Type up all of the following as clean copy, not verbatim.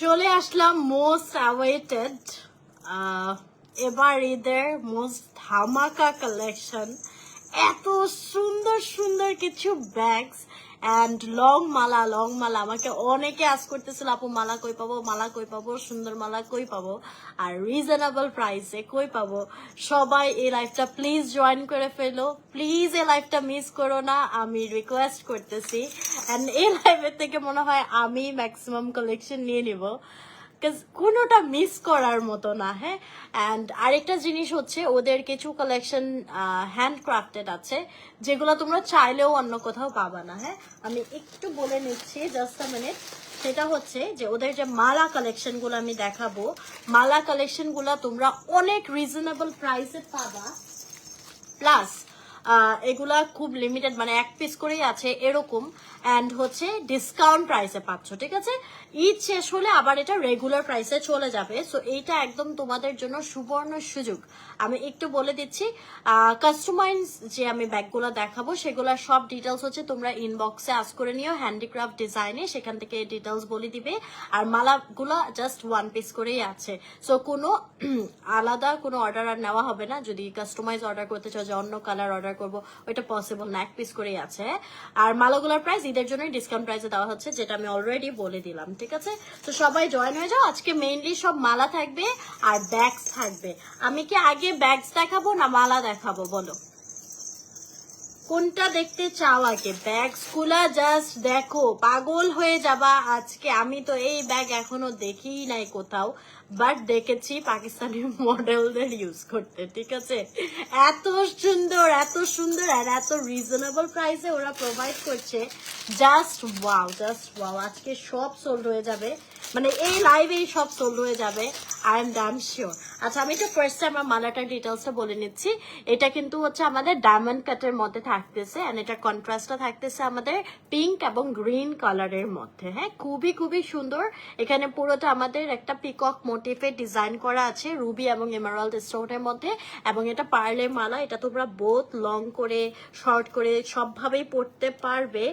চলে আসলাম most awaited এবার ঈদের মোস্ট ধামাকা কালেকশন। এত সুন্দর সুন্দর কিছু ব্যাগস অ্যান্ড লং মালা আমাকে অনেকে আস করতেছিল, আপু মালা কই পাবো, মালা কই পাবো, সুন্দর মালা কই পাবো, আর রিজনেবল প্রাইসে কই পাবো। সবাই এই লাইফটা প্লিজ জয়েন করে ফেলো, প্লিজ এই লাইফটা মিস করো না, আমি রিকোয়েস্ট করতেছি। অ্যান্ড এই লাইফের থেকে মনে হয় আমি ম্যাক্সিমাম কালেকশন নিয়ে নিব, কোনোটা মিস করার মতো না। হ্যাঁ, অ্যান্ড আরেকটা জিনিস হচ্ছে ওদের কিছু কালেকশন হ্যান্ডক্রাফটেড আছে যেগুলো তোমরা চাইলেও অন্য কোথাও পাবা না। হ্যাঁ, আমি একটু বলে নিচ্ছি, জাস্ট আ মিনিট। সেটা হচ্ছে যে ওদের যে মালা কালেকশন গুলো আমি দেখাবো, মালা কালেকশন গুলো তোমরা অনেক রিজনেবল প্রাইসে পাবা, প্লাস এগুলা খুব লিমিটেড, মানে এক পিস করেই আছে এরকম, অ্যান্ড হচ্ছে ডিসকাউন্ট প্রাইসে পাচ্ছ। ঠিক আছে, ঈদ শেষ হলে আবার এটা রেগুলার প্রাইসে চলে যাবে। সো এইটা একদম তোমাদের জন্য সুবর্ণ সুযোগ। আমি একটু বলে দিচ্ছি, কাস্টমাইজ যে আমি ব্যাগগুলো দেখাবো সেগুলোর সব ডিটেলস হচ্ছে তোমরা ইনবক্সে আস করে নিও, হ্যান্ডিক্রাফট ডিজাইনে, সেখান থেকে ডিটেলস বলে দিবে। আর মালাগুলো জাস্ট ওয়ান পিস করেই আছে, সো কোনো আলাদা কোনো অর্ডার আর নেওয়া হবে না। যদি কাস্টমাইজ অর্ডার করতে চাও যে অন্য কালার অর্ডার করবো, ওইটা পসিবল না, এক পিস করেই আছে। আর মালাগুলোর প্রাইস ঈদের জন্যই ডিসকাউন্ট প্রাইসে দেওয়া হচ্ছে, যেটা আমি অলরেডি বলে দিলাম। ঠিক আছে, তো সবাই জয়েন হয়ে যাও। আজকে মেইনলি সব মালা থাকবে আর ব্যাগস থাকবে। আমি কি আগে ব্যাগস দেখাবো না মালা দেখাবো, বলো কোনটা দেখতে চাও আগে? ব্যাগস গুলা জাস্ট দেখো, পাগল হয়ে যাবা আজকে। আমি তো এই ব্যাগ এখনো দেখিই নাই কোথাও, বাট দেখেছি পাকিস্তানি মডেলদের ইউজ করতে। ঠিক আছে, এত সুন্দর আর এত রিজনেবল প্রাইসে ওরা প্রোভাইড করছে, জাস্ট ওয়াও, জাস্ট ওয়াও। আজকে সব সোল্ড হয়ে যাবে, মানে এই লাইভেই সব সোল্ড হয়ে যাবে, আই এম ডাম শিওর। আচ্ছা, আমি তো ফার্স্টে আমার মালাটার ডিটেলসটা বলে নিচ্ছি। এটা কিন্তু হচ্ছে আমাদের ডায়মন্ড কাটের মধ্যে থাকতেছে, এন্ড এটা কন্ট্রাস্টটা থাকতেছে আমাদের পিঙ্ক এবং গ্রিন কালারের মধ্যে। হ্যাঁ, খুবই খুবই সুন্দর। এখানে পুরোটা আমাদের একটা পিকক মোটিফে ডিজাইন করা আছে রুবি এবং এমারাল্ড স্টোনের মধ্যে, এবং এটা পার্লের মালা। এটা তোমরা বোথ লং করে শর্ট করে সবভাবেই পরতে পারবে।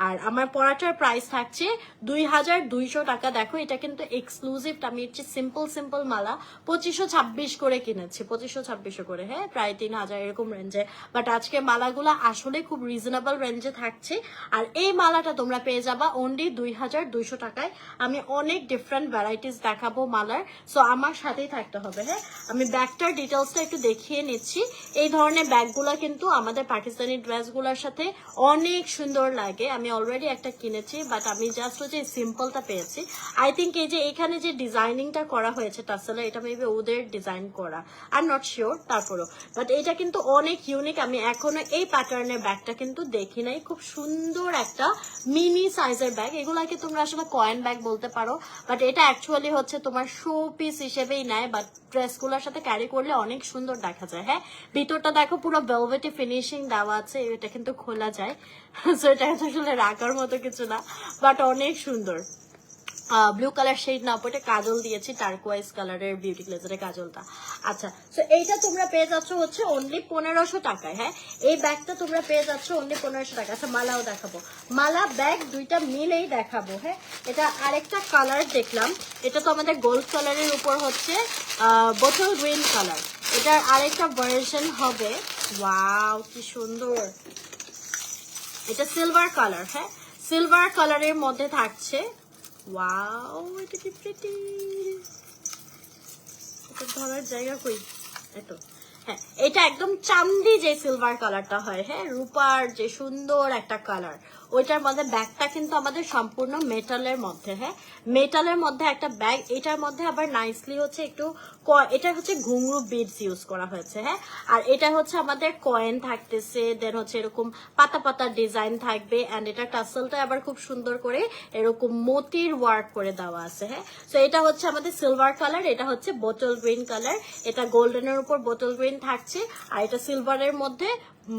আর আমার পরাটার প্রাইস থাকছে 2200 টাকা। দেখো, এটা কিন্তু এক্সক্লুসিভ, আমি হচ্ছে সিম্পল মালা 2526 করে কিনেছি, 2526 করে। হ্যাঁ, প্রায় 3000 এরকম রেঞ্জে, বাট আজকে মালাগুলো আসলে খুব রিজনেবল রেঞ্জে থাকছে। আর এই মালাটা তোমরা পেয়ে যাবা অনলি 2200 টাকায়। আমি অনেক ডিফারেন্ট ভ্যারাইটিস দেখাবো মালার, সো আমার সাথেই থাকতে হবে। হ্যাঁ, আমি ব্যাগটার ডিটেলসটা একটু দেখিয়ে নিচ্ছি। এই ধরনের ব্যাগগুলা কিন্তু আমাদের পাকিস্তানি ড্রেসগুলোর সাথে অনেক সুন্দর লাগে। আমি অলরেডি একটা কিনেছি, বাট আমি জাস্ট হচ্ছে সিম্পলটা পেয়েছি। আই থিঙ্ক এই যে এখানে যে ডিজাইনিংটা করা হয়েছে টাসেলে, এটা মেবি ওদের ডিজাইন করা, আই এম নট শিওর, তারপরও বাট এটা কিন্তু অনেক ইউনিক। আমি এখনো এই প্যাটার্নের ব্যাগটা কিন্তু দেখি নাই। খুব সুন্দর একটা মিনি সাইজের ব্যাগ। এগুলাকে তোমরা আসলে কয়েন ব্যাগ বলতে পারো, বাট এটা অ্যাকচুয়ালি হচ্ছে তোমার শো পিস হিসেবেই নেয়, বাট ড্রেসগুলোর সাথে ক্যারি করলে অনেক সুন্দর দেখা যায়। হ্যাঁ, ভিতরটা দেখো পুরো ভেলভেটি ফিনিশিং দেওয়া আছে, এটা কিন্তু খোলা যায়, সো এটা আসলে রাখার মতো কিছু না, বাট অনেক সুন্দর। ব্লু কালার শেড না, ওটা কাজল দিয়েছি, টার্কোয়াইজ কালারের বিউটি গ্লেজারের কাজলটা। আচ্ছা, তো এইটা তোমরা পেয়ে যাচ্ছ হচ্ছে অনলি 1500 টাকায়। হ্যাঁ, এই ব্যাগটা তোমরা পেয়ে যাচ্ছ অনলি 1500 টাকা। আচ্ছা, মালাও দেখাবো, মালা ব্যাগ দুইটা মিলেই দেখাবো। হ্যাঁ, এটা আরেকটা কালার দেখলাম, এটা তো আমাদের গোল্ড কালারের উপর হচ্ছে বোতল গ্রিন কালার। এটার আরেকটা ভার্সন হবে, ওয়াও কি সুন্দর, এটা সিলভার কালার। হ্যাঁ, সিলভার কালারের মধ্যে থাকছে, ওয়াও এটা কি প্রিটি, এটা ধরার জায়গা কই, এতো। হ্যাঁ, এটা একদম চান্দি যে সিলভার কালারটা হয়, হ্যাঁ, রূপার যে সুন্দর একটা কালার, ওইটার মধ্যে ব্যাগটা কিন্তু আমাদের সম্পূর্ণ মেটালের মধ্যে। হ্যাঁ, মেটালের মধ্যে একটা ব্যাগ। এটার মধ্যে আবার নাইসলি হচ্ছে একটু, এটা হচ্ছে ঘুংরু বিডস ইউজ করা হয়েছে। হ্যাঁ, আর এটা হচ্ছে আমাদের কয়েন থাকতেছে, দেন হচ্ছে এরকম পাতা পাতা ডিজাইন থাকবে, অ্যান্ড এটা টাসেলটা আবার খুব সুন্দর করে এরকম মতির ওয়ার্ক করে দেওয়া আছে। হ্যাঁ, তো এটা হচ্ছে আমাদের সিলভার কালার, এটা হচ্ছে বোতল গ্রিন কালার, এটা গোল্ডেনের উপর বোতল গ্রিন থাকছে, আর এটা সিলভারের মধ্যে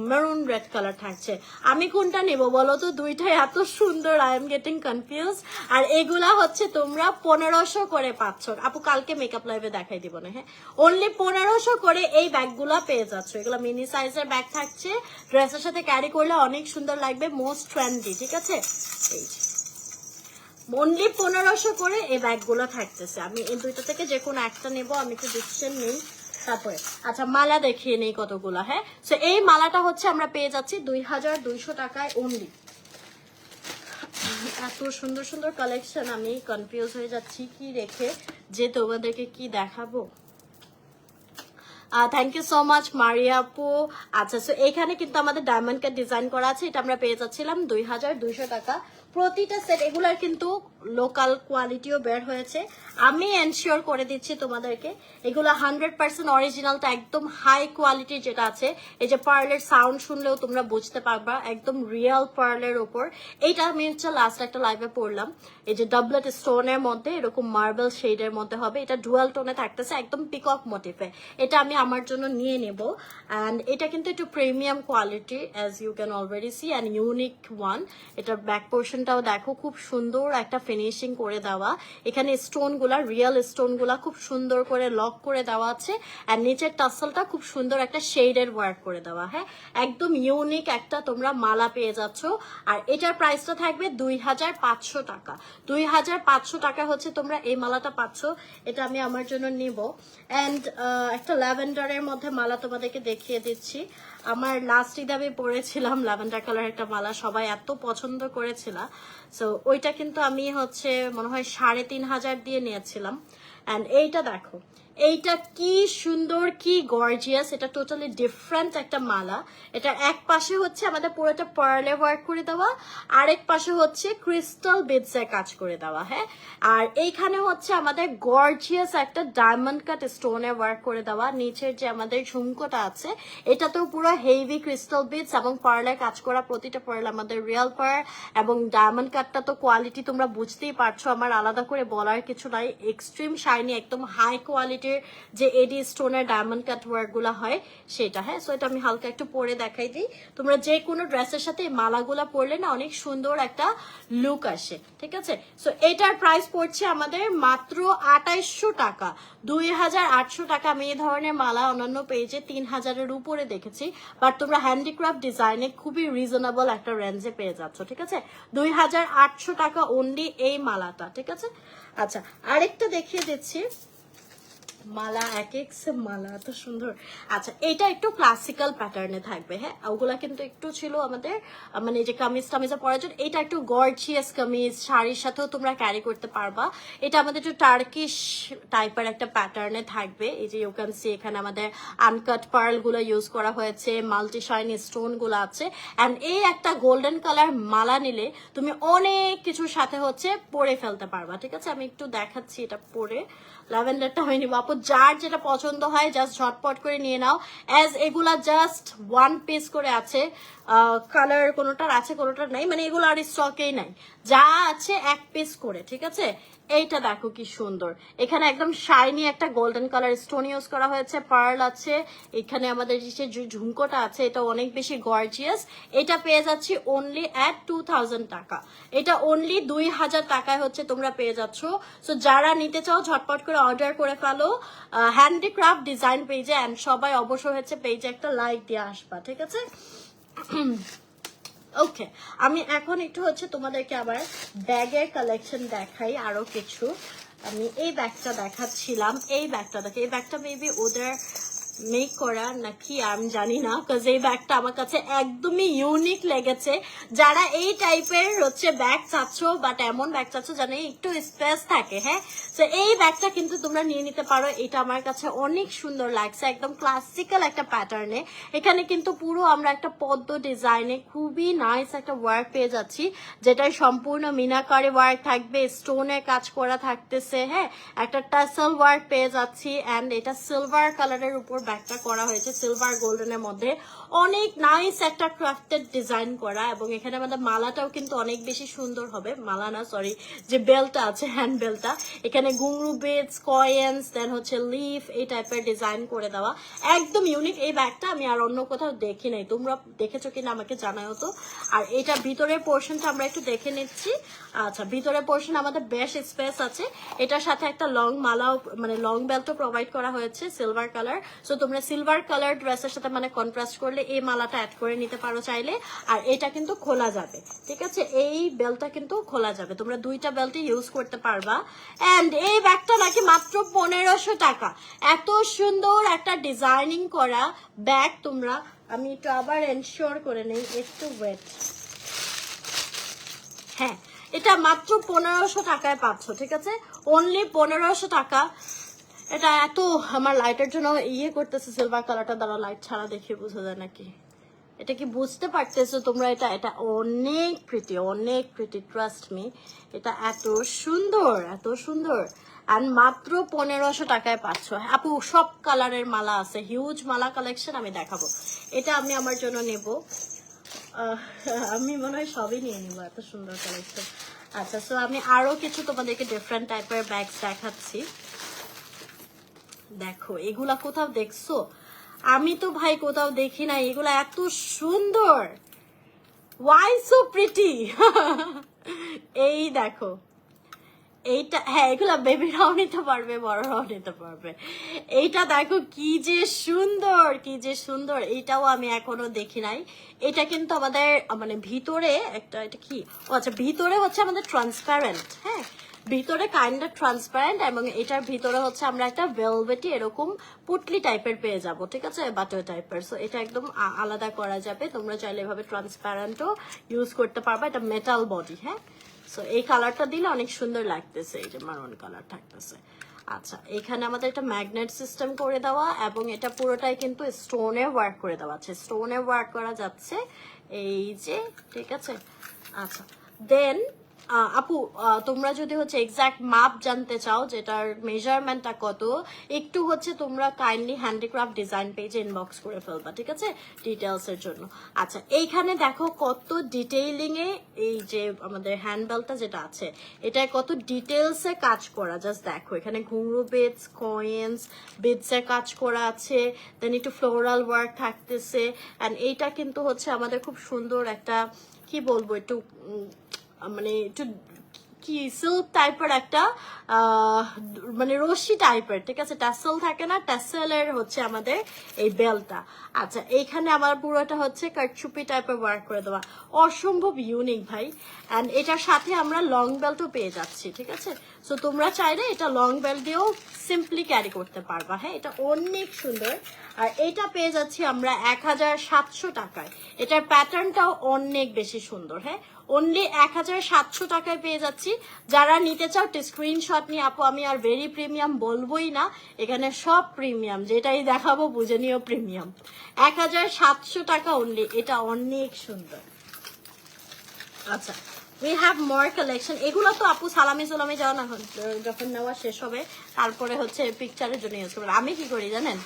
মেরুন রেড কালার থাকছে। আমি কোনটা নেব বলো তো? দুইটাই এত সুন্দর, আই এম গেটিং কনফিউজ। আর এগুলা হচ্ছে তোমরা 1500 করে পাচ্ছ। আপু কালকে মেকআপ লাইভে দেখাই দিব না। হ্যাঁ, অনলি 1500 করে এই ব্যাগগুলা পেয়ে যাচ্ছ। এগুলো মিনি সাইজের ব্যাগ থাকছে, ড্রেসের সাথে ক্যারি করলে অনেক সুন্দর লাগবে, মোস্ট ট্রেন্ডি। ঠিক আছে, এই অনলি 1500 করে এই ব্যাগগুলো থাকতেছে। আমি এই দুইটা থেকে যে কোনো একটা নেব, আমি একটু ডিসিশন নেই তারপরে। আচ্ছা মালা দেখিয়ে নেই কতগুলা। হ্যাঁ, সো এই মালাটা হচ্ছে আমরা পেয়ে যাচ্ছি 2200 টাকায় অনলি। এত সুন্দর সুন্দর কালেকশন, আমি কনফিউজ হয়ে যাচ্ছি কি রেখে যে তোমাদেরকে কি দেখাবো। Thank you so much Maria আপু। আচ্ছা, সো এখানে কিন্তু আমাদের ডায়মন্ড কাট ডিজাইন করা আছে, এটা আমরা পেয়ে যাচ্ছিলাম 2200 টাকা প্রতিটা সেট। এগুলার কিন্তু লোকাল কোয়ালিটিও বের হয়েছে, আমি এনশিওর করে দিচ্ছি তোমাদেরকে। এগুলো 100% অরিজিনালটা, একদম হাই কোয়ালিটির যেটা আছে। এই যে পার্লের সাউন্ড শুনলেও তোমরা বুঝতে পারবা একদম রিয়েল পার্লের ওপর। এইটা আমি হচ্ছে লাস্ট একটা লাইভে পড়লাম, এই যে ডাবলেট স্টোনের মধ্যে এরকম মার্বেল শেডের মধ্যে হবে, এটা ডুয়াল টোনে থাকতেছে, একদম পিকক মোটিফে। এটা আমি আমার জন্য নিয়ে নেব। অ্যান্ড এটা কিন্তু একটু premium quality as you can already see, and unique one. এটার ব্যাক পোর্শনটাও দেখো খুব সুন্দর একটা ফিনিশিং করে দেওয়া। এখানে স্টোনগুলা, রিয়েল স্টোনগুলা খুব সুন্দর করে লক করে দেওয়া আছে। আর নিচের টাসলটা খুব সুন্দর একটা শেডের ওয়ার্ক করে দেওয়া। হ্যাঁ, একদম ইউনিক একটা তোমরা মালা পেয়ে যাচ্ছ। আর এটার প্রাইসটা থাকবে 2500 টাকা। 2500 টাকা হচ্ছে তোমরা এই মালাটা পাচ্ছ। এটা আমি আমার জন্য নিব। অ্যান্ড একটা ল্যাভেন্ডারের মধ্যে মালা তোমাদেরকে দেখিয়ে দিচ্ছি। আমার লাস্ট ঈদে আমি পরেছিলাম ল্যাভেন্ডার কালার একটা মালা, সবাই এত পছন্দ করেছিল। সো ওইটা কিন্তু আমি হচ্ছে মনে হয় 3500 দিয়ে নিয়েছিলাম। অ্যান্ড এইটা দেখো, এইটা কি সুন্দর, কি গর্জিয়াস। এটা টোটালি ডিফারেন্ট একটা মালা। এটা এক পাশে হচ্ছে আমাদের পুরোটা পার্লে ওয়ার্ক করে দেওয়া, আরেক পাশে হচ্ছে ক্রিস্টাল বিডসের কাজ করে দেওয়া। হ্যাঁ, আর এইখানে হচ্ছে আমাদের গর্জিয়াস একটা ডায়মন্ড কাট স্টোনে ওয়ার্ক করে দেওয়া। নিচের যে আমাদের ঝুমকোটা আছে এটাতেও পুরো হেভি ক্রিস্টাল বিডস এবং পার্লের কাজ করা, প্রতিটা পার্ল আমাদের রিয়েল পার্ল। এবং ডায়মন্ড কাটটা তো কোয়ালিটি তোমরা বুঝতেই পারছো, আমার আলাদা করে বলার কিছু নাই। এক্সট্রিম শাইনি, একদম হাই কোয়ালিটির যে এডি স্টোনের ডায়মন্ড কাট ওয়ার্ক গুলা হয় সেটা। হ্যাঁ, সো এটা আমি হালকা একটু পরে দেখাই দিই। তোমরা যে কোনো ড্রেসের সাথে এই মালাগুলা পরলে না অনেক সুন্দর একটা লুক আসে। ঠিক আছে, সো এটার প্রাইস পড়ছে আমাদের মাত্র 2800 টাকা, 2800 টাকা। আমি এই ধরনের মালা অন্যান্য পেজে 3000-এর উপরে দেখেছি, বাট তোমরা হ্যান্ডিক্রাফট ডিজাইনে খুবই রিজনেবল একটা রেঞ্জে পেয়ে যাচ্ছ। ঠিক আছে, 2800 টাকা অনলি এই মালাটা। ঠিক আছে, আচ্ছা আরেকটা দেখিয়ে দিচ্ছি মালা। এক এক মালা এত সুন্দর। আচ্ছা, এটা একটু ক্লাসিক্যাল প্যাটার্নে থাকবে। হ্যাঁ, ওগুলা কিন্তু একটু ছিল আমাদের মানে যে কামিজ টামিজে পরার জন্য। এটা একটু গর্জিয়াস কামিজ, শাড়ির সাথেও তোমরা ক্যারি করতে পারবা। এটা আমাদের একটু টার্কিশ টাইপের একটা প্যাটার্নে থাকবে। এই যে ইউ ক্যান সি এখানে আমাদের আনকাট পার্ল গুলো ইউজ করা হয়েছে, মাল্টি শাইনি স্টোন গুলো আছে। অ্যান্ড এই একটা গোল্ডেন কালার মালা নিলে তুমি অনেক কিছুর সাথে হচ্ছে পরে ফেলতে পারবা। ঠিক আছে, আমি একটু দেখাচ্ছি এটা পরে। ল্যাভেন্ডারটা হয়নি বাপু, যার যেটা পছন্দ হয় জাস্ট ঝটপট করে নিয়ে নাও। অ্যাজ এগুলা জাস্ট ওয়ান পিস করে আছে, কালার কোনোটার আছে কোনোটার নাই, মানে এগুলো আর স্টকেই নাই, যা আছে এক পিস করে। ঠিক আছে, এইটা দেখো কি সুন্দর, এখানে একদম শাইনি একটা গোল্ডেন কালার স্টোন ইউজ করা হয়েছে, পার্ল আছে, এখানে আমাদের যে ঝুমকোটা আছে এটা অনেক বেশি গর্জিয়াস। এটা পেয়ে যাচ্ছি অনলি অ্যাট 2000 টাকা। এটা অনলি 2000 টাকায় হচ্ছে তোমরা পেয়ে যাচ্ছ। সো যারা নিতে চাও ঝটপট করে অর্ডার করে ফেলো হ্যান্ডিক্রাফট ডিজাইন পেজে। অ্যান্ড সবাই অবশ্যই হচ্ছে পেজে একটা লাইক দিয়ে আসবা। ঠিক আছে, ওকে, আমি এখন একটু হচ্ছে তোমাদেরকে আবার ব্যাগের কালেকশন দেখাই আরো কিছু। আমি এই ব্যাগটা দেখাচ্ছিলাম, এই ব্যাগটা দেখে, এই ব্যাগটা মেবি ওদের মেক করা নাকি আমি জানি না, কাজ এই ব্যাগটা আমার কাছে একদমই ইউনিক লেগেছে। যারা এই টাইপের হচ্ছে ব্যাগ চাচ্ছ, বাট এমন ব্যাগ চাচ্ছ জানো একটু স্পেস থাকে, হ্যাঁ, তো এই ব্যাগটা কিন্তু তোমরা নিয়ে নিতে পারো। এটা আমার কাছে অনেক সুন্দর লাগছে, একদম ক্লাসিক্যাল একটা প্যাটার্নে। এখানে কিন্তু পুরো আমরা একটা পদ্ম ডিজাইনে খুবই নাইস একটা ওয়ার্ক পেয়ে যাচ্ছি, যেটাই সম্পূর্ণ মিনাকারি ওয়ার্ক থাকবে, স্টোনের কাজ করা থাকতেছে। হ্যাঁ, একটা টাসেল ওয়ার্ক পেয়ে যাচ্ছি। অ্যান্ড এটা সিলভার কালারের উপর ব্যাগটা করা হয়েছে, সিলভার গোল্ডেনের মধ্যে অনেক নাইস একটা ক্রাফটেড ডিজাইন করা। এবং এখানে আমাদের মালাটাও কিন্তু অনেক বেশি সুন্দর হবে, মালা না সরি, যে বেলটা আছে হ্যান্ড বেলটা, এখানে ঘুংরু বিটস, কয়েন্স, দেন হচ্ছে লিফ, এই টাইপের ডিজাইন করে দেওয়া, একদম ইউনিক। এই ব্যাগটা আমি আর অন্য কোথাও দেখি নাই, তোমরা দেখেছো কিনা আমাকে জানাও তো। আর এটা ভিতরের পোর্শনটা আমরা একটু দেখে নিচ্ছি। আচ্ছা, ভিতরের পোর্শন আমাদের বেশ স্পেস আছে, এটার সাথে একটা লং মালাও মানে লং বেল্টও প্রোভাইড করা হয়েছে সিলভার কালার। সো তোমরা সিলভার কালার ড্রেসের সাথে মানে কন্ট্রাস্ট করলে এই মালাটা অ্যাড করে নিতে পারো চাইলে। আর এটা কিন্তু খোলা যাবে, ঠিক আছে, এই বেলটা কিন্তু খোলা যাবে, তোমরা দুইটা বেল্টই ইউজ করতে পারবা। অ্যান্ড এই ব্যাগটা নাকি মাত্র 1500 টাকা। এত সুন্দর একটা ডিজাইনিং করা ব্যাগ তোমরা, আমি একটু আবার এনশিওর করে নেই, একটু ওয়েট, হ্যাঁ এটা মাত্র 1500 টাকায় পাচ্ছ, ঠিক আছে, অনলি 1500 টাকা। এটা এত আমার লাইটের জন্য ইয়ে করতেছে, সিলভার কালারটা দ্বারা লাইট ছাড়া দেখে বোঝা যায় নাকি, এটা কি বুঝতে পারতেছো তোমরা? এটা এটা অনেক প্রিটি, অনেক প্রিটি, ট্রাস্ট মি, এটা এত সুন্দর, এত সুন্দর। আর মাত্র 1500 টাকায় পাচ্ছ। আপু সব কালারের মালা আছে, হিউজ মালা কালেকশন আমি দেখাবো। এটা আমি আমার জন্য নেব, আমি মনে হয় সবই নিয়ে নিবো, এত সুন্দর কালেকশন। আচ্ছা, সো আমি আরো কিছু তোমাদেরকে ডিফারেন্ট টাইপের ব্যাগস দেখাচ্ছি। দেখো এগুলা কোথাও দেখছো? আমি তো ভাই কোথাও দেখি না, এগুলা এত সুন্দর, ওয়াই সো প্রিটি। এই দেখো এইটা, হ্যাঁ এগুলা বেবিরাও নিতে পারবে, বড়রাও নিতে পারবে। এইটা দেখো কি যে সুন্দর, কি যে সুন্দর, এইটাও আমি এখনো দেখি নাই। এটা কিন্তু আমাদের মানে ভিতরে একটা, এটা কি, ও আচ্ছা, ভিতরে হচ্ছে আমাদের ট্রান্সপারেন্ট, হ্যাঁ ভিতরে কাইন্ড অফ ট্রান্সপারেন্ট, এবং এটার ভিতরে হচ্ছে আমরা একটা ভেলভেটি এরকম পুটলি টাইপের পেয়ে যাব, ঠিক আছে, বাটার টাইপের। সো এটা একদম আলাদা করা যাবে, তোমরা চাইলে এভাবে ট্রান্সপারেন্টও ইউজ করতে পারবা। এটা মেটাল বডি, হ্যাঁ, সো এই কালারটা দিলে অনেক সুন্দর লাগতেছে, এই যে মারুন কালার থাকতেছে। আচ্ছা, এখানে আমাদের একটা ম্যাগনেট সিস্টেম করে দেওয়া, এবং এটা পুরোটাই কিন্তু স্টোনে ওয়ার্ক করে দেওয়া আছে, স্টোনে ওয়ার্ক করা যাচ্ছে এই যে, ঠিক আছে। আচ্ছা দেন আপু তোমরা যদি হচ্ছে এক্সাক্ট মাপ জানতে চাও, যেটার মেজারমেন্টটা কত, একটু হচ্ছে তোমরা কাইন্ডলি হ্যান্ডিক্রাফট ডিজাইন পেজে ইনবক্স করে ফেলবা, ঠিক আছে, ডিটেলস এর জন্য। আচ্ছা, এইখানে দেখো কত ডিটেইলিং এ এই যে আমাদের হ্যান্ডবেলটা যেটা আছে, এটা কত ডিটেলসে কাজ করা, জাস্ট দেখো এখানে ঘুঙরু বিটস, কয়েন্স, বিটস এর কাজ করা আছে, দেন একটু ফ্লোরাল ওয়ার্ক থাকতেছে। এন্ড এইটা কিন্তু হচ্ছে আমাদের খুব সুন্দর একটা, কি বলবো, একটু মানে একটু কি সিল্ক টাইপের একটা মানে রশি টাইপের, ঠিক আছে, ট্যাসেল থাকে না, ট্যাসেলের হচ্ছে আমাদের এই বেলটা। আচ্ছা, এইখানে আমার পুরোটা হচ্ছে কারচুপি টাইপের ওয়ার্ক করে দেওয়া, অসম্ভব ইউনিক ভাই। অ্যান্ড এটার সাথে আমরা লং বেল্টও পেয়ে যাচ্ছি, ঠিক আছে, সো তোমরা চাইলে এটা লং বেল্ট দিয়েও সিম্পলি ক্যারি করতে পারবা, হ্যাঁ এটা অনেক সুন্দর। আর এটা পেয়ে যাচ্ছি আমরা 1700 টাকায়, এটার প্যাটার্নটাও অনেক বেশি সুন্দর, হ্যাঁ অনলি 1700 টাকায় পেয়ে যাচ্ছি। যারা নিতে চাও স্ক্রিনশট নিয়ে, আপু আমি আর ভেরি প্রিমিয়াম বলবোই না, এখানে সব প্রিমিয়াম, যেটাই দেখাবো বুঝে নিও প্রিমিয়াম। 1700 টাকা অনলি, এটা অনেক সুন্দর। আচ্ছা, উই হ্যাভ মোর কালেকশন। এগুলো তো আপু সালামি সালামি যাও না, যখন নেওয়া শেষ হবে তারপরে হচ্ছে পিকচারের জন্য ইউজ করবে। আমি কি করি জানেন,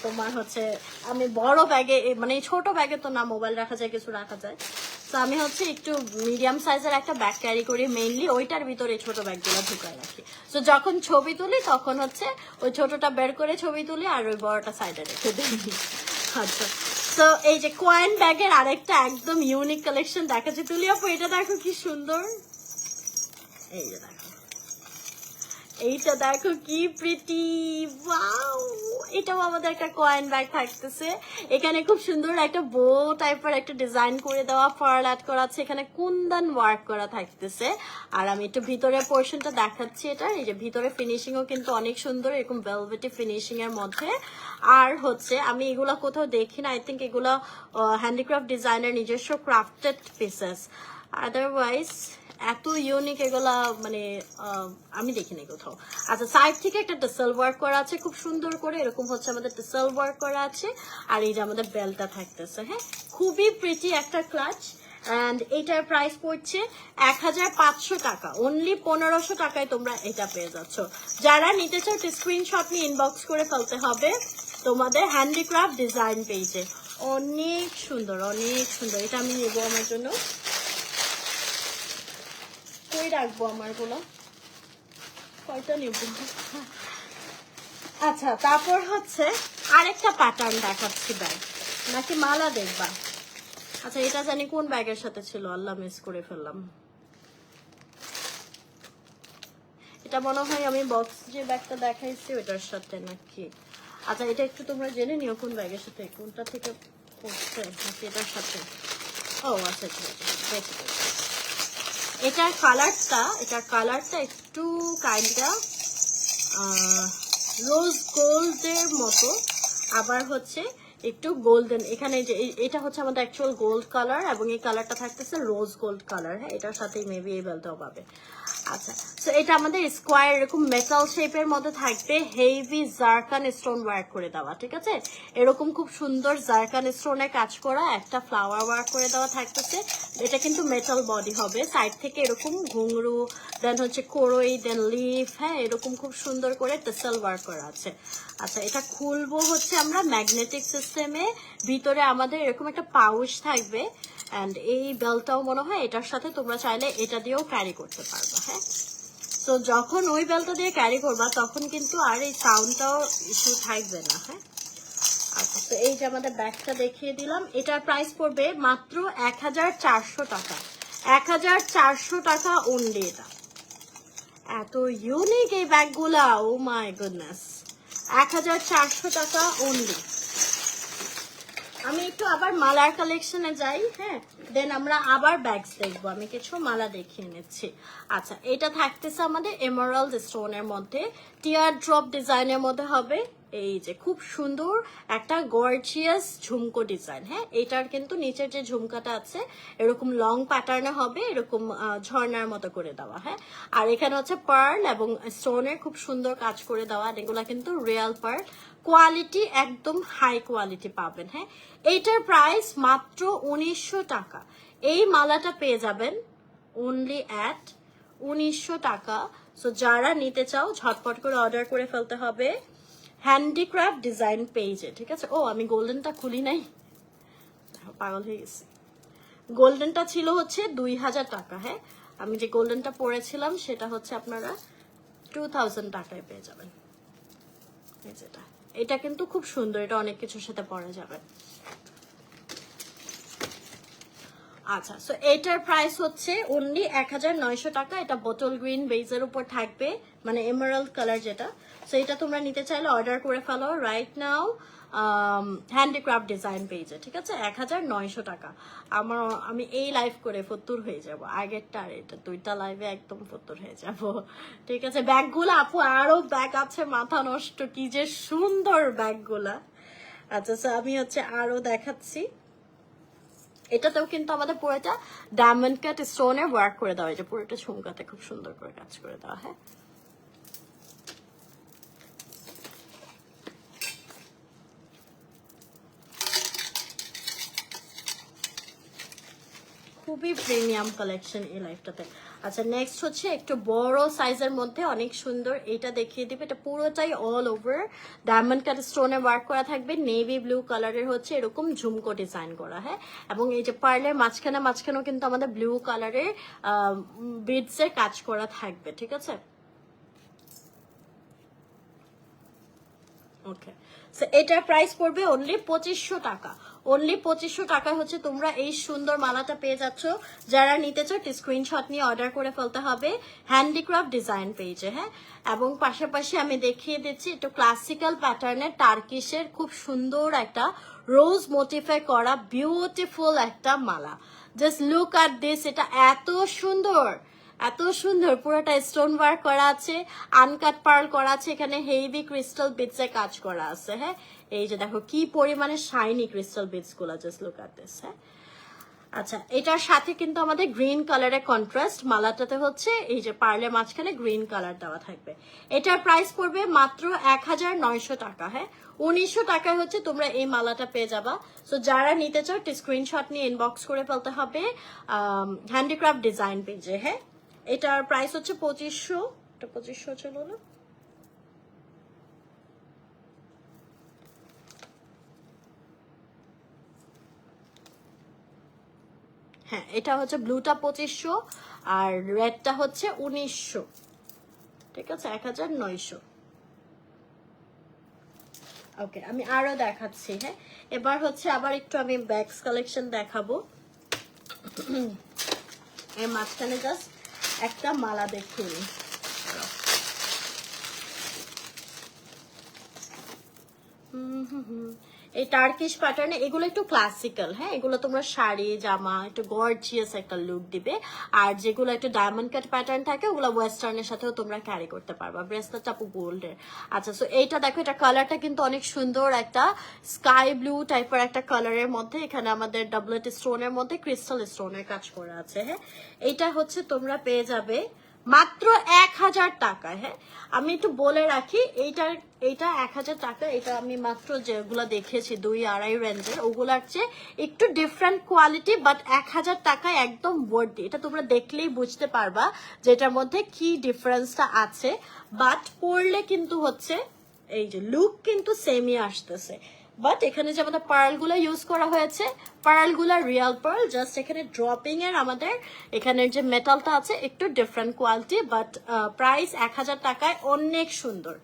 তোমার হচ্ছে আমি বড় ব্যাগে, মানে ছোট ব্যাগে তো না, মোবাইল রাখা যায়, কিছু রাখা যায়, তো আমি হচ্ছে একটু মিডিয়াম সাইজের একটা ব্যাগ ক্যারি করি, মেইনলি ওইটার ভিতরে ছোট ব্যাগগুলো ঢুকায় রাখি। তো যখন ছবি তুলি তখন হচ্ছে ওই ছোটটা বের করে ছবি তুলি, আর ওই বড়টা সাইডে রেখে দিই। আচ্ছা, তো এই যে কয়েন ব্যাগের আরেকটা একদম ইউনিক কালেকশন দেখাচ্ছি। তুলি আপু এটা দেখো কি সুন্দর, এই যে দেখো, এইটা দেখো কি প্রিটি, ওয়াও, এটাও আমাদের একটা কয়েন ব্যাগ থাকতেছে। এখানে খুব সুন্দর একটা বো টাইপের একটা ডিজাইন করে দেওয়া, ফার্ল অ্যাড করা আছে, এখানে কুন্দন ওয়ার্ক করা থাকতেছে। আর আমি একটু ভিতরের পোর্শনটা দেখাচ্ছি, এটা এই যে ভিতরে ফিনিশিংও কিন্তু অনেক সুন্দর, এরকম ভেলভেটি ফিনিশিং এর মধ্যে। আর হচ্ছে আমি এগুলা কোথাও দেখি না, আই থিঙ্ক এগুলা হ্যান্ডিক্রাফট ডিজাইনের নিজস্ব ক্রাফটেড পিসেস, আদারওয়াইজ এত ইউনিক এগুলা মানে আমি দেখিনি কোথাও। আচ্ছা, সাইড থেকে একটা টেসেল ওয়ার্ক করা আছে খুব সুন্দর করে, এরকম হচ্ছে আমাদের টেসেল ওয়ার্ক করা আছে। আর এই যে আমাদের বেলটা থাকতেছে, হ্যাঁ খুবই প্রিটি একটা ক্লাচ। অ্যান্ড এটার প্রাইস পড়ছে 1500 টাকা, অনলি 1500 টাকায় তোমরা এটা পেয়ে যাচ্ছ। যারা নিতে চাও স্ক্রিনশট নিয়ে ইনবক্স করে ফেলতে হবে তোমাদের হ্যান্ডিক্রাফট ডিজাইন পেজে। অনেক সুন্দর, অনেক সুন্দর, এটা আমি নেবো আমার জন্য। কই রাখবো আমার গুলো, কয়টা নেব? আচ্ছা, তারপর হচ্ছে আরেকটা প্যাটার্ন দেখাচ্ছি ব্যাগ, নাকি মালা দেখবা? আচ্ছা, এটা জানি কোন ব্যাগের সাথে ছিল, আল্লাহ মিস করে ফেললাম। এটা মনে হয় আমি বক্স যে ব্যাগটা দেখাইছি ওটার সাথে নাকি। আচ্ছা এটা একটু তোমরা জেনে নিও কোন ব্যাগের সাথে, কোনটা থেকে পড়ছে নাকি এটার সাথে। ও আচ্ছা ঠিক আছে, দেখি এটার কালারটা একটু কাইন্ডটা রোজ গোল্ডের মতো, আবার হচ্ছে একটু গোল্ডেন। এখানে যে এটা হচ্ছে আমাদের অ্যাকচুয়াল গোল্ড কালার, এবং এই কালারটা থাকতেছে রোজ গোল্ড কালার। হ্যাঁ, এটার সাথেই মেবি এই বেলটাও পাবে। আচ্ছা, সো এটা আমাদের স্কোয়ার এরকম মেটাল শেপের মধ্যে থাকবে, হেভি জারকান স্টোন ওয়ার্ক করে দেওয়া, ঠিক আছে। এরকম খুব সুন্দর জারকান স্টোনে কাজ করা একটা ফ্লাওয়ার ওয়ার্ক করে দেওয়া থাকতেছে। এটা কিন্তু মেটাল বডি হবে, সাইড থেকে এরকম ঘুংরু, দেন হচ্ছে কোরই, দেন লিফ, হ্যাঁ এরকম খুব সুন্দর করে টেসেল ওয়ার্ক করা আছে। আচ্ছা, এটা খুলবো হচ্ছে আমরা ম্যাগনেটিক সিস্টেমে, ভিতরে আমাদের এরকম একটা পাউচ থাকবে। অ্যান্ড এই বেলটাও মনে হয় এটার সাথে তোমরা চাইলে এটা দিয়েও ক্যারি করতে পারবে। হ্যাঁ, তো যখন ওই বেলটা দিয়ে ক্যারি করবা তখন কিন্তু আর এই সাউন্ডটাও ইস্যু থাকবে না। হ্যাঁ, আচ্ছা, তো এই যে আমাদের ব্যাগটা দেখিয়ে দিলাম, এটার প্রাইস পড়বে মাত্র 1400 টাকা। 1400 টাকা অনলি। এটা এত ইউনিক এই ব্যাগগুলা, ও মাই গুডনেস। 1400 টাকা অনলি। আমি একটু আবার মালার কালেকশনে যাই, হ্যাঁ, দেন আমরা আবার ব্যাগস দেখবো। আমি কিছু মালা দেখিয়ে নিচ্ছি। আচ্ছা, এটা থাকতেছে আমাদের এমারাল্ড স্টোনের মধ্যে, টিয়ার ড্রপ ডিজাইনের মধ্যে হবে। এই যে খুব সুন্দর একটা গর্জিয়াস ঝুমকো ডিজাইন। হ্যাঁ, এটার কিন্তু নিচের যে ঝুমকাটা আছে এরকম লং প্যাটার্নে হবে, এরকম ঝর্ণার মতো করে দেওয়া। হ্যাঁ, আর এখানে হচ্ছে পার্ল এবং স্টোনের খুব সুন্দর কাজ করে দেওয়া। এগুলা কিন্তু রিয়েল পার্ল, কোয়ালিটি একদম হাই কোয়ালিটি পাবেন। হ্যাঁ, এইটার প্রাইস মাত্র 1900 টাকা। এই মালাটা পেয়ে যাবেন অনলি অ্যাট 1900 টাকা। সো যারা নিতে চাও ঝটপট করে অর্ডার করে ফেলতে হবে হ্যান্ডিক্রাফট ডিজাইন পেজে, ঠিক আছে। ও আমি গোল্ডেনটা খুলি নাই, পাগল হয়ে গেছি। গোল্ডেনটা ছিল হচ্ছে 2000 টাকা। হ্যাঁ, আমি যে গোল্ডেনটা পরেছিলাম সেটা হচ্ছে আপনারা 2000 টাকায় পেয়ে যাবেন। যেটা এটা কিন্তু খুব সুন্দর, এটা অনেক কিছুর সাথে পরা যাবে। আচ্ছা, সো এটার প্রাইস হচ্ছে অনলি 1900 টাকা। এটা বোতল গ্রিন বেজের উপর থাকবে, মানে এমারাল্ড কালার যেটা। সো এটা তোমরা নিতে চাইলে অর্ডার করে ফেলো রাইট নাও হ্যান্ডিক্রাফট ডিজাইন পেজে, ঠিক আছে। 1900 টাকা। আমি এই লাইভ করে ফতুর হয়ে যাব, আগেরটা আর এটা দুইটা লাইভে একদম ফতুর হয়ে যাব, ঠিক আছে। ব্যাগগুলো আপু আরো ব্যাগ আছে, মাথা নষ্ট, কি যে সুন্দর ব্যাগগুলা। আচ্ছা, সো আমি হচ্ছে আরো দেখাচ্ছি। এটাতেও কিন্তু আমাদের পুরোটা ডায়মন্ড কাট স্টোনে ওয়ার্ক করে দেওয়া, এটা পুরোটা ঝুমকাতে খুব সুন্দর করে কাজ করে দেওয়া। হ্যাঁ, খুবই প্রিমিয়াম কালেকশন এই লাইফটাতে। আচ্ছা, নেক্সট হচ্ছে একটু বড় সাইজের মধ্যে অনেক সুন্দর, এটা দেখিয়ে দিবে। এটা পুরোটাই অল ওভার ডায়মন্ড কাট স্টোনে ওয়ার্ক করা থাকবে, নেভি ব্লু কালারের হচ্ছে এরকম ঝুমকো ডিজাইন করা। হ্যাঁ, এবং এই যে পার্লের মাঝখানেও কিন্তু আমাদের ব্লু কালারের বিডস এর কাজ করা থাকবে, ঠিক আছে। ওকে, সো এটার প্রাইস পড়বে অনলি 2500 টাকা। অনলি 2500 টাকায় হচ্ছে তোমরা এই সুন্দর মালাটা পেয়ে যাচ্ছ। যারা নিতে চাও স্ক্রিনশট নিয়ে অর্ডার করে ফেলতে হবে হ্যান্ডিক্রাফট ডিজাইন পেজে। হ্যাঁ, এবং পাশাপাশি আমি দেখিয়ে দিচ্ছি একটু ক্লাসিক্যাল প্যাটার্নের টার্কিশের খুব সুন্দর একটা রোজ মোটিফে করা বিউটিফুল একটা মালা। জাস্ট লুক অ্যাট দিস, এটা এত সুন্দর, এত সুন্দর, পুরোটা স্টোন ওয়ার্ক করা আছে, আনকাট পার্ল করা আছে, এখানে হেভি ক্রিস্টাল বিটস এ কাজ করা আছে। হ্যাঁ, এই যে দেখো কি পরিমাণে শাইনি ক্রিস্টাল বিটস গুলা, জাস্ট লুক এট দিস। হ্যাঁ, আচ্ছা, এটার সাথে কিন্তু আমাদের গ্রিন কালারের কন্ট্রাস্ট মালাটাতে হচ্ছে এই যে পার্লের মাঝখানে গ্রিন কালার দেওয়া থাকবে। এটার প্রাইস পড়বে মাত্র 1900 টাকা। হ্যাঁ, 1900 টাকায় হচ্ছে তোমরা এই মালাটা পেয়ে যাবা। সো যারা নিতে চাও স্ক্রিনশট নিয়ে ইনবক্স করে ফেলতে হবে হ্যান্ডিক্রাফট ডিজাইন পেজে। হ্যাঁ, এটার প্রাইস হচ্ছে 2500, এটা 2500 ছিল না? হ্যাঁ, এটা হচ্ছে ব্লুটা 2500 আর রেডটা হচ্ছে 1900, ঠিক আছে, 1900। ওকে, আমি আরো দেখাচ্ছি। হ্যাঁ, এবার হচ্ছে আবার একটু আমি ব্যাগস কালেকশন দেখাবো। এর মাঝখানে জাস্ট একটা মালা দেখিয়ে। এই টার্কিশ প্যাটার্নে এগুলো একটু ক্লাসিক্যাল, হ্যাঁ, এগুলো তোমরা শাড়ি জামা একটু গর্জিয়াস একটা লুক দিবে। আর যেগুলো একটু ডায়মন্ড কাট প্যাটার্ন থাকে ওগুলো ওয়েস্টার্নের সাথেও তোমরা ক্যারি করতে পারবা। ব্রেসলেটটা আপু গোল্ডের। আচ্ছা, সো এইটা দেখো, এটা কালারটা কিন্তু অনেক সুন্দর, একটা স্কাই ব্লু টাইপের একটা কালারের মধ্যে এখানে আমাদের ডাবলেট স্টোনের মধ্যে ক্রিস্টাল স্টোনের কাজ করা আছে। হ্যাঁ, এইটা হচ্ছে তোমরা পেয়ে যাবে মাত্র 1000 টাকায়। হ্যাঁ, আমি একটু বলে রাখি, এইটা 1000 টাকা। এটা আমি মাত্র যেগুলা দেখেছি 2-2.5 রেঞ্জের, ওগুলার চেয়ে একটু ডিফারেন্ট কোয়ালিটি, বাট 1000 টাকায় একদম ওয়ার্থি। এটা তোমরা দেখলেই বুঝতে পারবা যে এটার মধ্যে কি ডিফারেন্সটা আছে। বাট পরলে কিন্তু হচ্ছে এই যে লুক কিন্তু সেমই আসতেছে। বাট এখানে যে আমাদের পার্লগুলো ইউজ করা হয়েছে, পার্লগুলো রিয়েল পার্ল, জাস্ট এখানে ড্রপিং এর আমাদের এখানের যে মেটালটা আছে একটু ডিফারেন্ট কোয়ালিটি। বাট প্রাইস 1000 টাকায় অনেক সুন্দর।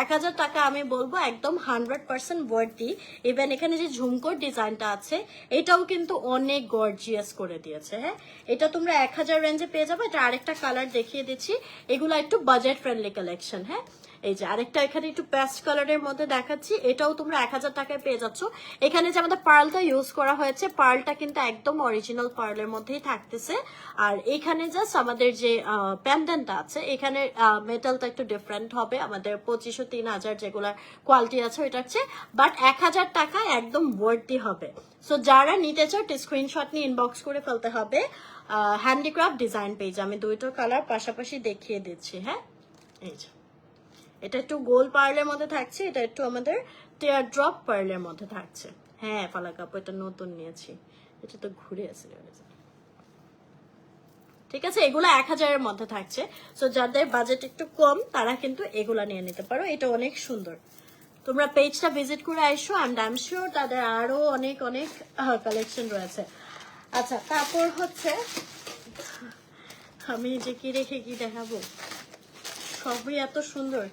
1000 টাকা আমি বলবো একদম 100% ওয়ার্থি। ইভেন এখানে যে ঝুমকোর ডিজাইনটা আছে এটাও কিন্তু অনেক গর্জিয়াস করে দিয়েছে। হ্যাঁ, এটা তোমরা 1000 রেঞ্জে পেয়ে যাবে। এটা আরেকটা কালার দেখিয়ে দিচ্ছি, এগুলো একটু বাজেট ফ্রেন্ডলি কালেকশন। হ্যাঁ, এই যে আরেকটা এখানে একটু পেস্ট কালারের মধ্যে দেখাচ্ছি, এটাও তোমরা 1000 টাকায় পেয়ে যাচ্ছ। এখানে যে আমাদের পার্লটা ইউজ করা হয়েছে, পার্লটা কিন্তু একদম অরিজিনাল পার্লের মধ্যেই থাকতেছে। আর এখানে জাস্ট আমাদের যে প্যান্ডেন্টটা আছে এখানে মেটালটা একটু ডিফারেন্ট হবে, আমাদের 2500-3000 যেগুলার কোয়ালিটি আছে ওইটার চেয়ে। বাট 1000 টাকা একদম ওয়ার্থি হবে। সো যারা নিতে চাও স্ক্রিনশট নিয়ে ইনবক্স করে ফেলতে হবে হ্যান্ডিক্রাফট ডিজাইন পেজ। আমি দুইটা কালার পাশাপাশি দেখিয়ে দিচ্ছি। হ্যাঁ, এই যে এটা একটু গোল পার্লের মধ্যে থাকছে, এটা একটু আমাদের টিয়ার ড্রপ পার্লের মধ্যে থাকছে। হ্যাঁ ফালা কাপড়, এটা নতুন নিয়েছি, এটা তো ঘুরে আছে। ঠিক আছে, এগুলো 1000 এর মধ্যে থাকছে। সো যাদের বাজেট একটু কম তারা কিন্তু এগুলা নিয়ে নিতে পারো, এটা অনেক সুন্দর। তোমরা পেজটা ভিজিট করে আইসো, অ্যান্ড আই এম শিওর তাদের আরো অনেক অনেক কালেকশন রয়েছে। আচ্ছা, তারপর হচ্ছে আমি যে কি রেখে কি দেখাবো, সবই এত সুন্দর।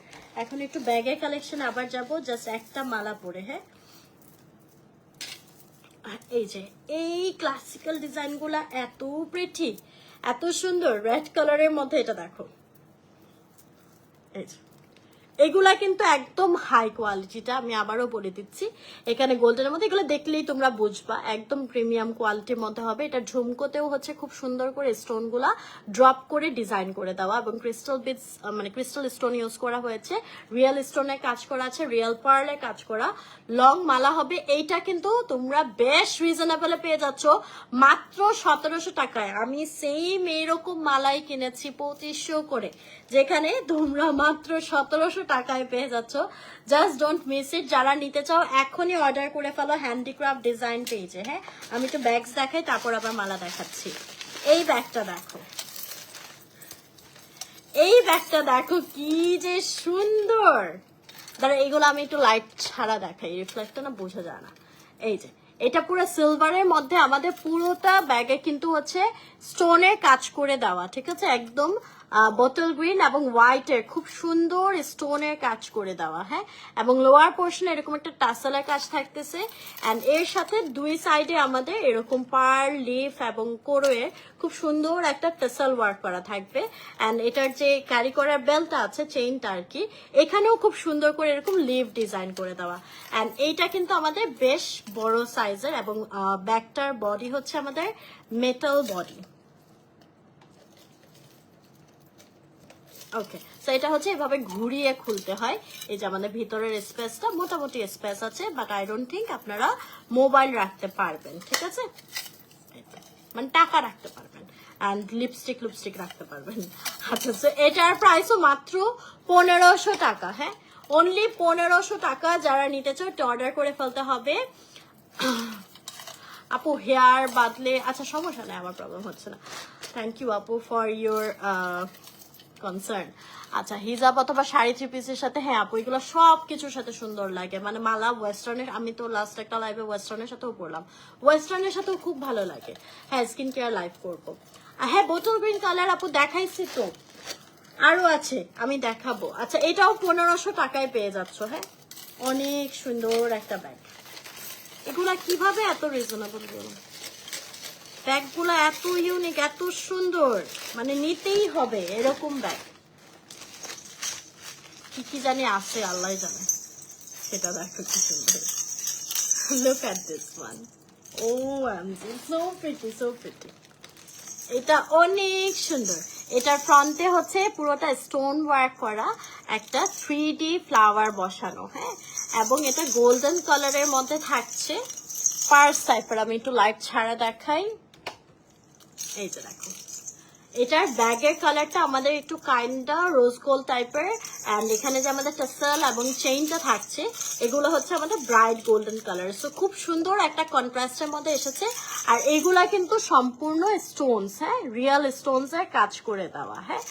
এখন একটু ব্যাগের কালেকশন আবার যাব, জাস্ট একটা মালা পরে। হ্যাঁ, এই যে এই ক্লাসিক্যাল ডিজাইন গুলা এত প্রিটি, এত সুন্দর, রেড কালারের মধ্যে। এটা দেখো, এই যে এগুলা কিন্তু একদম হাই কোয়ালিটিটা, আমি আবারও বলে দিচ্ছি। এখানে গোল্ডের মধ্যে এগুলো দেখলেই তোমরা বুঝবা একদম প্রিমিয়াম কোয়ালিটির মধ্যে হবে। এটা ঝুমকোতেও হচ্ছে খুব সুন্দর করে স্টোন গুলা ড্রপ করে ডিজাইন করে দেওয়া, এবং ক্রিস্টাল বিটস মানে ক্রিস্টাল স্টোন ইউজ করা হয়েছে, রিয়েল স্টোনের কাজ করা আছে, রিয়েল পার্লের কাজ করা। লং মালা হবে। এইটা কিন্তু তোমরা বেশ রিজনেবলে পেয়ে যাচ্ছ মাত্র 1700 টাকায়। আমি সেম এইরকম মালাই কিনেছি 2500 করে, যেখানে তোমরা মাত্র 1700 টাকায় পেয়ে যাচ্ছ। Just don't miss it. যারা নিতে চাও এখনই অর্ডার করে ফেলো হ্যান্ডিক্রাফট ডিজাইন পেজে। হ্যাঁ, আমি একটু ব্যাগস দেখাই, তারপর আবার মালা দেখাচ্ছি। এই ব্যাগটা দেখো, এই ব্যাগটা দেখো কি যে সুন্দর। দাঁড়া, এইগুলো আমি একটু লাইট ছাড়া দেখাই, রিফ্লেক্টটা না বোঝা যায় না। এই যে এটা পুরো সিলভারের মধ্যে আমাদের পুরোটা ব্যাগে কিন্তু হচ্ছে স্টোনের কাজ করে দেওয়া। ঠিক আছে, একদম বোতল গ্রিন এবং হোয়াইটের খুব সুন্দর স্টোনের কাজ করে দেওয়া। হ্যাঁ, এবং লোয়ার পোর্শনে এরকম একটা টাসেলের কাজ থাকতেছে, অ্যান্ড এর সাথে দুই সাইডে আমাদের এরকম পার্ল লিফ এবং কোরোয়ের খুব সুন্দর একটা টাসেল ওয়ার্ক করা থাকবে। অ্যান্ড এটার যে ক্যারি করার বেল্টটা আছে, চেইনটা আর কি, এখানেও খুব সুন্দর করে এরকম লিভ ডিজাইন করে দেওয়া। অ্যান্ড এইটা কিন্তু আমাদের বেশ বড় সাইজের, এবং ব্যাগটার বডি হচ্ছে আমাদের মেটাল বডি। ওকে, সো এটা হচ্ছে এভাবে ঘুরিয়ে খুলতে হয়। এই যে আমাদের ভিতরের স্পেসটা মোটামুটি স্পেস আছে, বাট আই ডোন্ট থিঙ্ক আপনারা মোবাইল রাখতে পারবেন। ঠিক আছে, মানে টাকা রাখতে পারবেন, অ্যান্ড লিপস্টিক রাখতে পারবেন। আচ্ছা, সো এটার প্রাইসও মাত্র 1500 টাকা। হ্যাঁ, অনলি 1500 টাকা। যারা নিতে চাও অর্ডার করে ফেলতে হবে। আপু হেয়ার বাদলে, আচ্ছা সমস্যা নেই, আমার প্রবলেম হচ্ছে না। থ্যাংক ইউ আপু ফর ইউর কনসার্ন। আচ্ছা, হিজাব অথবা শাড়ি 3 পিসের সাথে, হ্যাঁ আপু এগুলো সব কিছুর সাথে সুন্দর লাগে। মানে মালা ওয়েস্টার্নের, আমি তো লাস্ট একটা লাইভে ওয়েস্টার্নের সাথেও পরলাম, ওয়েস্টার্নের সাথেও খুব ভালো লাগে। হ্যাঁ, স্কিন কেয়ার লাইভ করবো। হ্যাঁ, বোতল গ্রিন কালার আপু দেখাইছি তো, আরো আছে আমি দেখাবো। আচ্ছা, এটাও 1500 টাকায় পেয়ে যাচ্ছ। হ্যাঁ, অনেক সুন্দর একটা ব্যাগ। এগুলা কিভাবে এত রিজনেবল বলুন? ব্যাগগুলো এত ইউনিক, এত সুন্দর, মানে নিতেই হবে এরকম ব্যাগ। কি কি জানি আছে আল্লাহ জানে। এটা দেখো কি সুন্দর, look at this one, OMG, so pretty, so pretty. এটা অনেক সুন্দর। এটার ফ্রন্টে হচ্ছে পুরোটা স্টোন ওয়ার্ক করা, একটা 3D ফ্লাওয়ার বসানো, হ্যাঁ, এবং এটা গোল্ডেন কালারের মধ্যে থাকছে, পার্স টাইপের। আমি একটু লাইট ছাড়া দেখাই, এই যে দেখো, এটার ব্যাগের কালারটা আমাদের একটু কাইন্ডা রোজ গোল্ড টাইপের, অ্যান্ড এখানে যে আমাদের টাসেল এবং চেইনটা থাকছে এগুলো হচ্ছে আমাদের ব্রাইট গোল্ডেন কালার। সো খুব সুন্দর একটা কন্ট্রাস্টের মধ্যে এসেছে। আর এগুলা কিন্তু সম্পূর্ণ স্টোনস, হ্যাঁ, রিয়েল স্টোনসের কাজ করে দেওয়া, হ্যাঁ।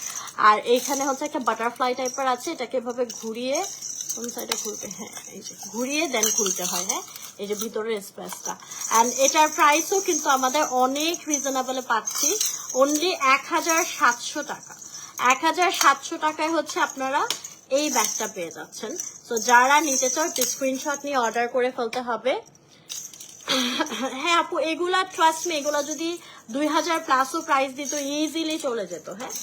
আর এইখানে হচ্ছে একটা বাটারফ্লাই টাইপের আছে, এটাকে এভাবে ঘুরিয়ে, কোন সাইডে ঘুরবে, হ্যাঁ এই যে ঘুরিয়ে দেন খুলতে হয়, হ্যাঁ, এই যে ভিতরের স্পেসটা। অ্যান্ড এটার প্রাইসও কিন্তু আমাদের অনেক রিজনেবলে পাচ্ছি, অনলি 1700 টাকা। 1700 টাকায় হচ্ছে আপনারা এই ব্যাগটা পেয়ে যাচ্ছেন। তো যারা নিতে চাও স্ক্রিনশট নিয়ে অর্ডার করে ফেলতে হবে। হ্যাঁ আপু, এগুলা ট্রাস্ট মি, এগুলা যদি 2000 প্লাসও প্রাইস দিত ইজিলি চলে যেত, হ্যাঁ।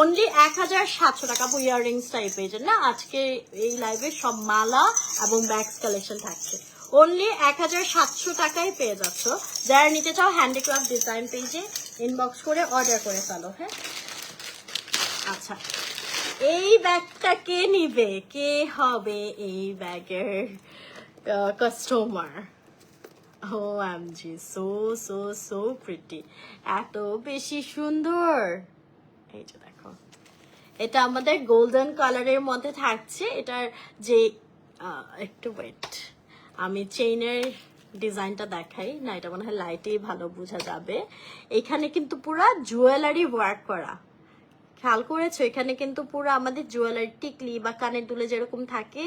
অনলি 1700 টাকা। আপু ইয়াররিংস টাইপের যে না, আজকে এই লাইভে সব মালা এবং ব্যাগস কালেকশন থাকছে, অনলি 1700 টাকায় পেয়ে যাচ্ছ। যারা নিতে চাও হ্যান্ডিক্রাফট ডিজাইন পেজে ইনবক্স করে অর্ডার করে ফেলো, হ্যাঁ। আচ্ছা, এই ব্যাগটা কে নিবে, কে হবে এই ব্যাগের customer? OMG, so so so pretty, এত বেশি সুন্দর। এই যে দেখো, এটা আমাদের গোল্ডেন কালারের মধ্যে থাকছে। এটার যে একটু ওয়েট, আমি চেইনের ডিজাইনটা দেখাই না, এটা মনে হয় লাইটেই ভালো বোঝা যাবে। এখানে কিন্তু পুরা জুয়েলারি ওয়ার্ক করা, খেয়াল করেছো? এখানে কিন্তু পুরো আমাদের জুয়েলারি টিকলি বা কানের দুলে যেরকম থাকে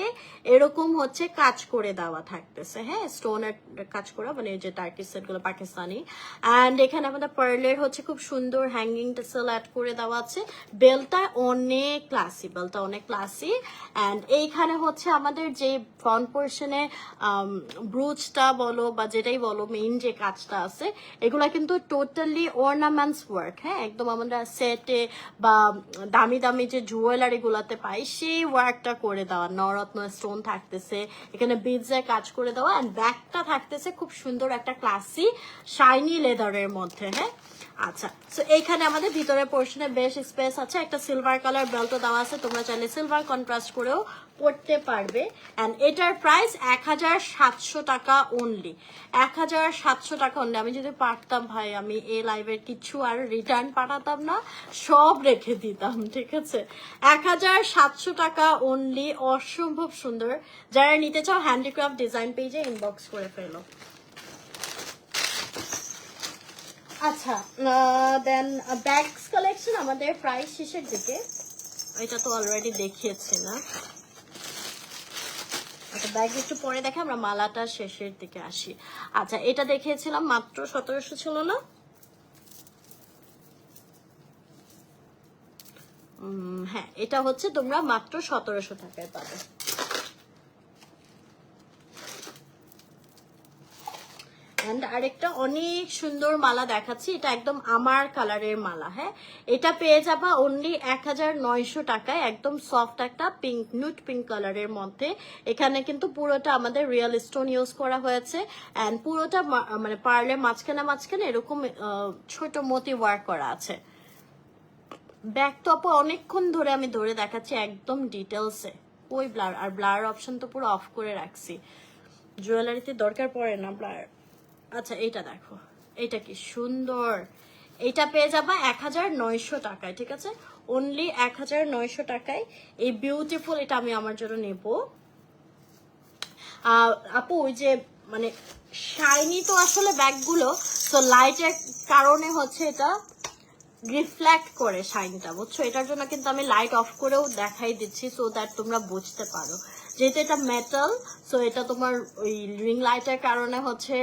এরকম হচ্ছে কাজ করে দেওয়া থাকতেছে, হ্যাঁ, স্টোনের কাজ করা, মানে যে টার্কি সেট গুলো পাকিস্তানি। অ্যান্ড এখানে আমাদের পার্লের হচ্ছে খুব সুন্দর হ্যাঙ্গিং টেসেল অ্যাড করে দেওয়া আছে। বেলটা অনেক ক্লাসি, বেলটা অনেক ক্লাসি। অ্যান্ড এইখানে হচ্ছে আমাদের যে ফ্রন্ট পোর্শনে ব্রুচটা বলো বা যেটাই বলো, মেইন যে কাজটা আছে, এগুলা কিন্তু টোটালি অর্নামেন্টস ওয়ার্ক, হ্যাঁ, একদম আমরা সেটে বা দামি দামি যে জুয়েলারি গুলাতে পাই সেই ওয়ার্কটা করে দেওয়া। নরত্ন স্টোন থাকতেছে, এখানে বিডসের কাজ করে দেওয়া। অ্যান্ড ব্যাগটা থাকতেছে খুব সুন্দর একটা ক্লাসি শাইনি লেদারের মধ্যে, হ্যাঁ। আচ্ছা, সো এইখানে আমাদের ভিতরের পোর্শনে বেশ স্পেস আছে, একটা সিলভার কালার বেল্টও দেওয়া আছে, তোমরা চাইলে সিলভার কন্ট্রাস্ট করেও পড়তে পারবে। অ্যান্ড এটার প্রাইস 1700 টাকা অনলি, 1700 টাকা অনলি। আমি যদি পারতাম ভাই, আমি এই লাইভের কিছু আর রিটার্ন পাঠাতাম না, সব রেখে দিতাম, ঠিক আছে। 1700 টাকা অনলি, অসম্ভব সুন্দর। যারা নিতে চাও হ্যান্ডিক্রাফট ডিজাইন পেজে ইনবক্স করে ফেলো। আচ্ছা, দেন ব্যাগস কালেকশন আমাদের প্রাইস শেষের দিকে, এটা তো অলরেডি দেখিয়েছি না। আচ্ছা, ব্যাগ একটু পরে দেখে আমরা মালাটা শেষের দিকে আসি। আচ্ছা, এটা দেখিয়েছিলাম মাত্র 1700 ছিল না? হ্যাঁ, এটা হচ্ছে তোমরা মাত্র 1700 টাকায় পাবে। অ্যান্ড আরেকটা অনেক সুন্দর মালা দেখাচ্ছি, এটা একদম আমার কালারের মালা, হ্যাঁ। এটা পেয়ে যাবা অনলি 1900 টাকায়, একদম সফট একটা পিঙ্ক, নুট পিঙ্ক কালারের মধ্যে। এখানে কিন্তু পুরোটা আমাদের রিয়েল স্টোন ইউজ করা হয়েছে। অ্যান্ড পুরোটা মানে পার্লের মাঝখানে মাঝখানে এরকম ছোট মতি ওয়ার্ক করা আছে। ব্যাগ তো আপু অনেকক্ষণ ধরে আমি ধরে দেখাচ্ছি একদম ডিটেলসে, ওই ব্লার আর ব্লার অপশন তো পুরো অফ করে রাখছি, জুয়েলারিতে দরকার পড়ে না ব্লার। আচ্ছা, এইটা দেখো, এটা কি সুন্দর। এটা পেয়ে যাবা 1900 টাকায়, ঠিক আছে, অনলি 1900 টাকায়। এই বিউটিফুল, এটা আমি আমার জন্য নেব। আপু ওই যে মানে শাইনি তো আসলে ব্যাগগুলো, তো লাইটের কারণে হচ্ছে এটা রিফ্লেক্ট করে শাইনটা, বুঝছো? এটার জন্য কিন্তু আমি লাইট অফ করেও দেখাই দিচ্ছি, সো দ্যাট তোমরা বুঝতে পারো। যেহেতু এটা মেটাল, সো এটা তোমার ওই রিং লাইটের কারণে হচ্ছে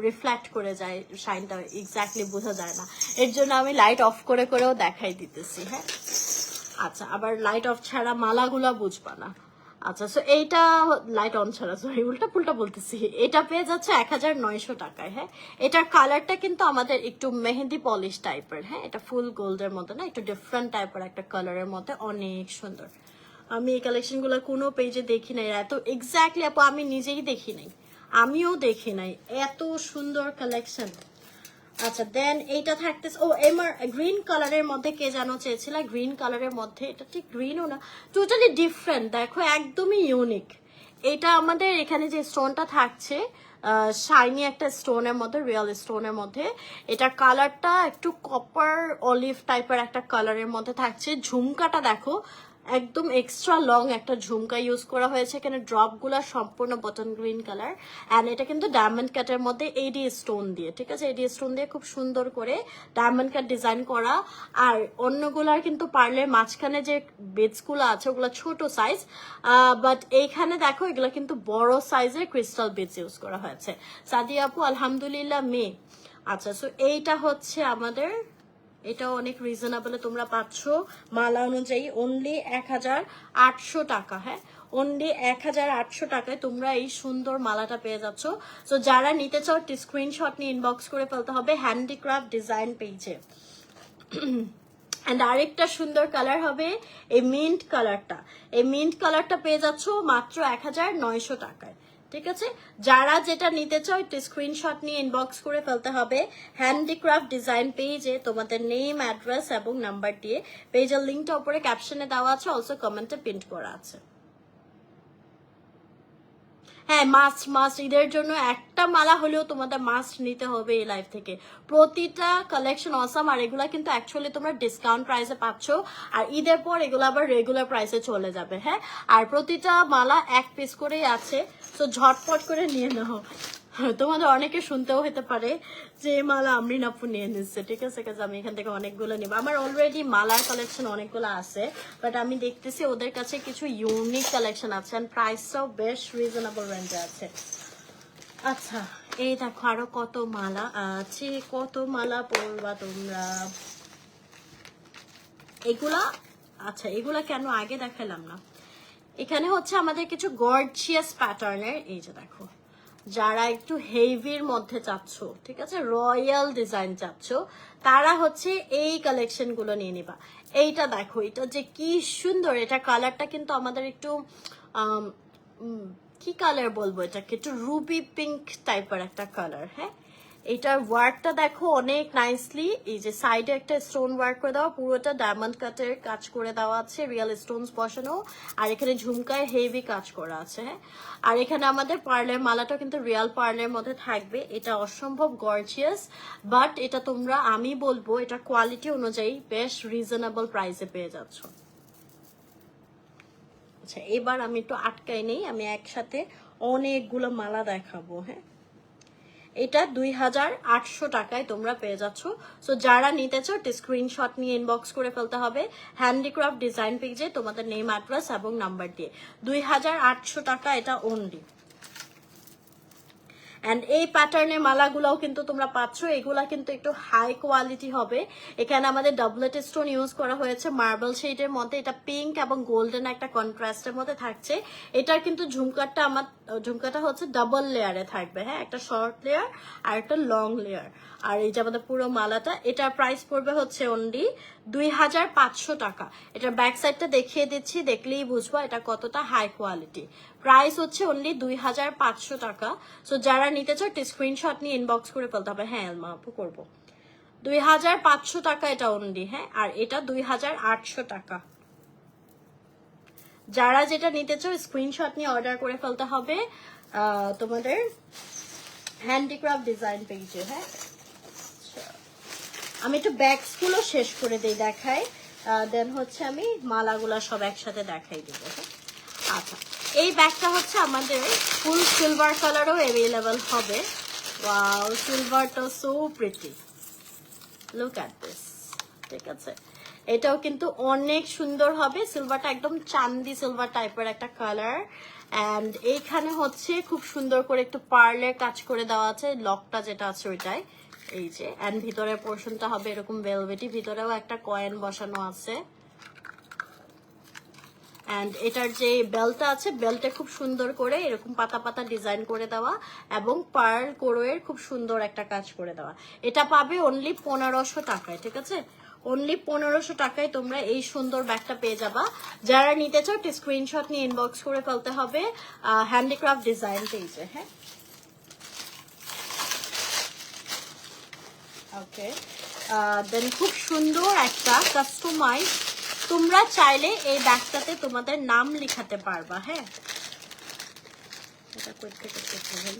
রিফ্লেক্ট করে যায়, শাইনটা এক্স্যাক্টলি বোঝা যায় না, এর জন্য আমি লাইট অফ করে করেও দেখাই দিতেছি, হ্যাঁ। আচ্ছা, আবার লাইট অফ ছাড়া মালাগুলা বুঝবা না। আচ্ছা, সো এইটা লাইট অন ছাড়া, সরি উল্টা পুল্টা বলতেছি, এটা পেয়ে যাচ্ছে 1900 টাকায়, হ্যাঁ। এটার কালারটা কিন্তু আমাদের একটু মেহেন্দি পলিশ টাইপের, হ্যাঁ, এটা ফুল গোল্ডের মধ্যে না, একটু ডিফারেন্ট টাইপের একটা কালারের মধ্যে, অনেক সুন্দর। আমি এই কালেকশনগুলো কোনো পেজে দেখি নাই এত এক্স্যাক্টলি আপু, আমি নিজেই দেখি নাই, আমিও দেখি নাই এত সুন্দর কালেকশন। আচ্ছা দেন এইটা থাকতেছে, ও এমার গ্রিন কালারের মধ্যে কে জানো চেয়েছিল, গ্রিন কালারের মধ্যে, এটা ঠিক গ্রিনও না, টোটালি ডিফারেন্ট, দেখো একদমই ইউনিক। এটা আমাদের এখানে যে স্টোনটা থাকছে শাইনি একটা স্টোনের মধ্যে, রিয়েল স্টোনের মধ্যে, এটা কালারটা একটু কপার অলিভ টাইপের একটা কালারের মধ্যে থাকছে। ঝুমকাটা দেখো একদম এক্সট্রা লং একটা ঝুমকা ইউজ করা হয়েছে, এখানে ড্রপগুলো সম্পূর্ণ বটন গ্রিন কালার, অ্যান্ড এটা কিন্তু ডায়মন্ড কাটের মধ্যে এডি স্টোন দিয়ে, ঠিক আছে, এডি স্টোন দিয়ে খুব সুন্দর করে ডায়মন্ড কাট ডিজাইন করা। আর অন্যগুলার কিন্তু পারলে মাঝখানে যে বেডসগুলো আছে ওগুলো ছোট সাইজ, বাট এইখানে দেখো এগুলো কিন্তু বড় সাইজের ক্রিস্টাল বেডস ইউজ করা হয়েছে। সাদিয়া আপু আলহামদুলিল্লাহ মে। আচ্ছা সো এইটা হচ্ছে আমাদের, এটাও অনেক রিজনেবলে তোমরা পাচ্ছ মালা অনুযায়ী অনলি 1800 টাকা। হ্যাঁ, অনলি 1800 টাকায় তোমরা এই সুন্দর মালাটা পেয়ে যাচ্ছ। তো যারা নিতে চাও স্ক্রিনশট নিয়ে ইনবক্স করে ফেলতে হবে হ্যান্ডিক্রাফট ডিজাইন পেজে। অ্যান্ড আরেকটা সুন্দর কালার হবে এই মিন্ট কালারটা, এই মিন্ট কালারটা পেয়ে যাচ্ছ মাত্র 1900 টাকায়। ঠিক আছে, যারা যেটা নিতে চাও একটু স্ক্রিনশট নিয়ে ইনবক্স করে ফেলতে হবে হ্যান্ডিক্রাফট ডিজাইন পেজে, তোমাদের নেম অ্যাড্রেস এবং নাম্বার দিয়ে। পেজের লিঙ্কটা উপরে ক্যাপশনে দেওয়া আছে, অলসো কমেন্টে পিন করা আছে। হ্যাঁ মাস্ট মাস্ট, ঈদের জন্য একটা মালা হলেও তোমাদের মাস্ট নিতে হবে এই লাইফ থেকে। প্রতিটা কালেকশন অসাম, আর এগুলা কিন্তু অ্যাকচুয়ালি তোমরা ডিসকাউন্ট প্রাইসে পাচ্ছ, আর ঈদের পর এগুলো আবার রেগুলার প্রাইসে চলে যাবে। হ্যাঁ, আর প্রতিটা মালা এক পিস করেই আছে, তো ঝটপট করে নিয়ে নাও। তোমাদের অনেকে শুনতেও হতে পারে যে মালা আমরিন আপু নিয়ে নিচ্ছে, ঠিক আছে, কাজ আমি এখান থেকে অনেকগুলো নিব। আমার অলরেডি মালার কালেকশন অনেকগুলো আছে, বাট আমি দেখতেছি ওদের কাছে কিছু ইউনিক কালেকশন আছে, এন্ড প্রাইসটাও বেশ রিজনেবল রেঞ্জে আছে। আচ্ছা এই দেখো আরো কত মালা আছে, কত মালা পরবা তোমরা এগুলা। আচ্ছা এগুলা কেন আগে দেখালাম না, এখানে হচ্ছে আমাদের কিছু গর্জিয়াস প্যাটার্নের, এই যে দেখো যারা একটু হেভির মধ্যে চাচ্ছ, ঠিক আছে, রয়্যাল ডিজাইন চাচ্ছ, তারা হচ্ছে এই কালেকশন গুলো নিয়ে নিবা। এইটা দেখো, এটা যে কি সুন্দর, এটা কালারটা কিন্তু আমাদের একটু কি কালার বলবো, এটাকে একটু রুবি পিঙ্ক টাইপের একটা কালার। হ্যাঁ, এটার ওয়ার্কটা দেখো অনেক নাইসলি, এই যে সাইডে একটা স্টোন ওয়ার্ক করে দেওয়া, পুরোটা ডায়মন্ড কাটের কাজ করে দেওয়া আছে, রিয়েল স্টোনস বসানো, আর এখানে ঝুমকায় হেভি কাজ করা আছে। হ্যাঁ, আর এখানে আমাদের পার্লের মালাটা কিন্তু রিয়েল পার্লের মধ্যে থাকবে। এটা অসম্ভব গর্জিয়াস, বাট এটা তোমরা, আমি বলবো এটা কোয়ালিটি অনুযায়ী বেশ রিজনেবল প্রাইসে পেয়ে যাচ্ছ। আচ্ছা এবার আমি একটু আটকাই নেই, আমি একসাথে অনেকগুলো মালা দেখাবো। হ্যাঁ, এটা 2800 টাকায় তোমরা পেয়ে যাচ্ছ। সো যারা নিতে চাও স্ক্রিনশট নিয়ে ইনবক্স করে ফেলতে হবে হ্যান্ডিক্রাফট ডিজাইন পেজে তোমাদের নেম অ্যাড্রেস এবং নাম্বার দিয়ে। 2800 টাকা এটা অনলি। অ্যান্ড এই প্যাটার্নের মালাগুলোও কিন্তু তোমরা পাচ্ছ, এগুলা কিন্তু একটু হাই কোয়ালিটি হবে। এখানে আমাদের ডাবলেট স্টোন ইউজ করা হয়েছে মার্বেল শেডের মধ্যে, এটা পিঙ্ক এবং গোল্ডেন একটা কন্ট্রাস্টের মধ্যে থাকছে। এটার কিন্তু ঝুমকাটা হচ্ছে ডাবল লেয়ারে থাকবে। হ্যাঁ, একটা শর্ট লেয়ার আর একটা লং লেয়ার। আর এই যে আমাদের পুরো মালাটা, এটার প্রাইস পড়বে হচ্ছে অনলি 2500 টাকা। এটার ব্যাক সাইডটা দেখিয়ে দিচ্ছি, দেখলেই বুঝবো এটা কতটা হাই কোয়ালিটি। প্রাইস হচ্ছে অনলি 2500 টাকা। সো যারা নিতে চাও স্ক্রিনশট নিয়ে ইনবক্স করে ফেলতে হবে। হ্যাঁ এলমা আপু করবো, 2500 টাকা এটা অনলি। হ্যাঁ, আর এটা 2800 টাকা। যারা যেটা নিতে চাও স্ক্রিনশট নিয়ে অর্ডার করে ফেলতে হবে তোমাদের হ্যান্ডিক্রাফট ডিজাইন পেজে। হ্যাঁ, আমি একটু ব্যাগস গুলো শেষ করে দিই, দেখাই, দেন হচ্ছে আমি মালাগুলা সব একসাথে দেখাই দিব। আচ্ছা এই ব্যাগটা হচ্ছে আমাদের ফুল সিলভার কালারও অ্যাভেলেবল হবে। ওয়াও, সিলভারটা so pretty, look at this. ঠিক আছে, এটাও কিন্তু অনেক সুন্দর হবে, সিলভারটা একদম চান্দি সিলভার টাইপের একটা কালার। অ্যান্ড এইখানে হচ্ছে খুব সুন্দর করে একটু পার্লের কাজ করে দেওয়া আছে, লকটা যেটা আছে ওইটাই, এই যে। অ্যান্ড ভিতরের পোর্শনটা হবে এরকম ভেলভেটি, ভিতরেও একটা কয়েন বসানো আছে। অ্যান্ড এটার যে বেল্টটা আছে, বেল্টে খুব সুন্দর করে এরকম পাতা পাতা ডিজাইন করে দেওয়া এবং পার্ল কোরোয়ের খুব সুন্দর একটা কাজ করে দেওয়া। এটা পাবে অনলি 1500 টাকায়। ঠিক আছে, অনলি 1500 টাকায় তোমরা এই সুন্দর ব্যাগটা পেয়ে যাবা। যারা নিতে চাও একটি স্ক্রিনশট নিয়ে ইনবক্স করে ফেলতে হবে হ্যান্ডিক্রাফট ডিজাইন পেজে। হ্যাঁ, ওকে। দেন খুব সুন্দর একটা কাস্টমাইজ, তোমরা চাইলে এই ব্যাগটাতে তোমাদের নাম লিখাতে পারবা। হ্যাঁ, এটা কই থেকে করতে হবে?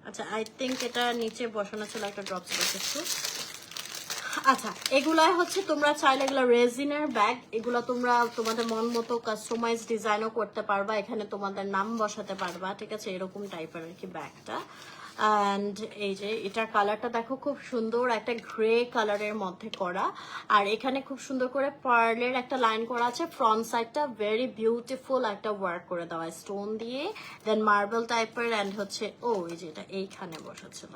আচ্ছা, আই থিঙ্ক এটা নিচে বসানো ছিল, একটা ড্রপস বসেছো। আচ্ছা, এগুলাই হচ্ছে তোমরা চাইলে এগুলো রেজিনের ব্যাগ, এগুলো তোমরা তোমাদের মন মতো কাস্টমাইজ ডিজাইনও করতে পারবা, এখানে তোমাদের নাম বসাতে পারবা। ঠিক আছে, এরকম টাইপের আর কি ব্যাগটা। অ্যান্ড এই যে এটার কালারটা দেখো, খুব সুন্দর একটা গ্রে কালারের মধ্যে করা। আর এখানে খুব সুন্দর করে পার্লের একটা লাইন করা আছে। ফ্রন্ট সাইডটা ভেরি বিউটিফুল একটা ওয়ার্ক করে দেওয়া স্টোন দিয়ে, দেন মার্বেল টাইপের। অ্যান্ড হচ্ছে এই যে এটা এইখানে বসাচ্ছিল।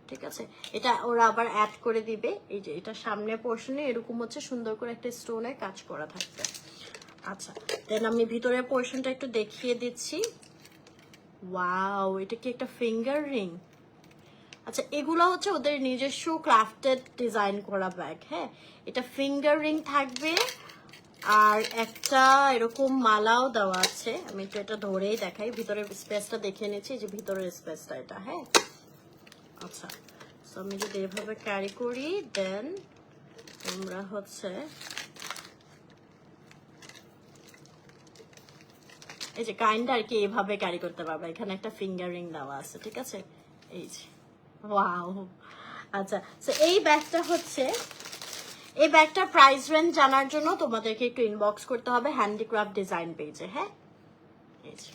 ঠিক আছে, এটা ওরা আবার অ্যাড করে দিবে। এই যে এটা সামনে পোর্শনে এরকম হচ্ছে সুন্দর করে একটা স্টোনের কাজ করা থাকবে। আচ্ছা, দেন আমি ভিতরের পোর্শনটা একটু দেখিয়ে দিচ্ছি। ওয়াও, এটা কি একটা ফিঙ্গার রিং? আচ্ছা, এগুলো হচ্ছে ওদের নিজস্ব ক্রাফটেড ডিজাইন করা ব্যাগ। হ্যাঁ, এটা ফিঙ্গার রিং থাকবে আর একটা এরকম মালাও দেওয়া আছে। আমি তো এটা ধরেই দেখাই, ভিতরের স্পেসটা দেখে নিচ্ছি, যে ভিতরের স্পেসটা এটা। হ্যাঁ, আচ্ছা, তো আমি যদি এভাবে ক্যারি করি, দেন তোমরা হচ্ছে এই যে কাইন্ড আর কি এভাবে ক্যারি করতে পারবে। এখানে একটা ফিঙ্গারিং দেওয়া আছে। ঠিক আছে, এই যে ওয়াও। আচ্ছা, তো এই ব্যাগটা হচ্ছে, এই ব্যাগটার প্রাইস রেঞ্জ জানার জন্য তোমাদেরকে একটু ইনবক্স করতে হবে হ্যান্ডিক্রাফট ডিজাইন পেজে। হ্যাঁ, এই যে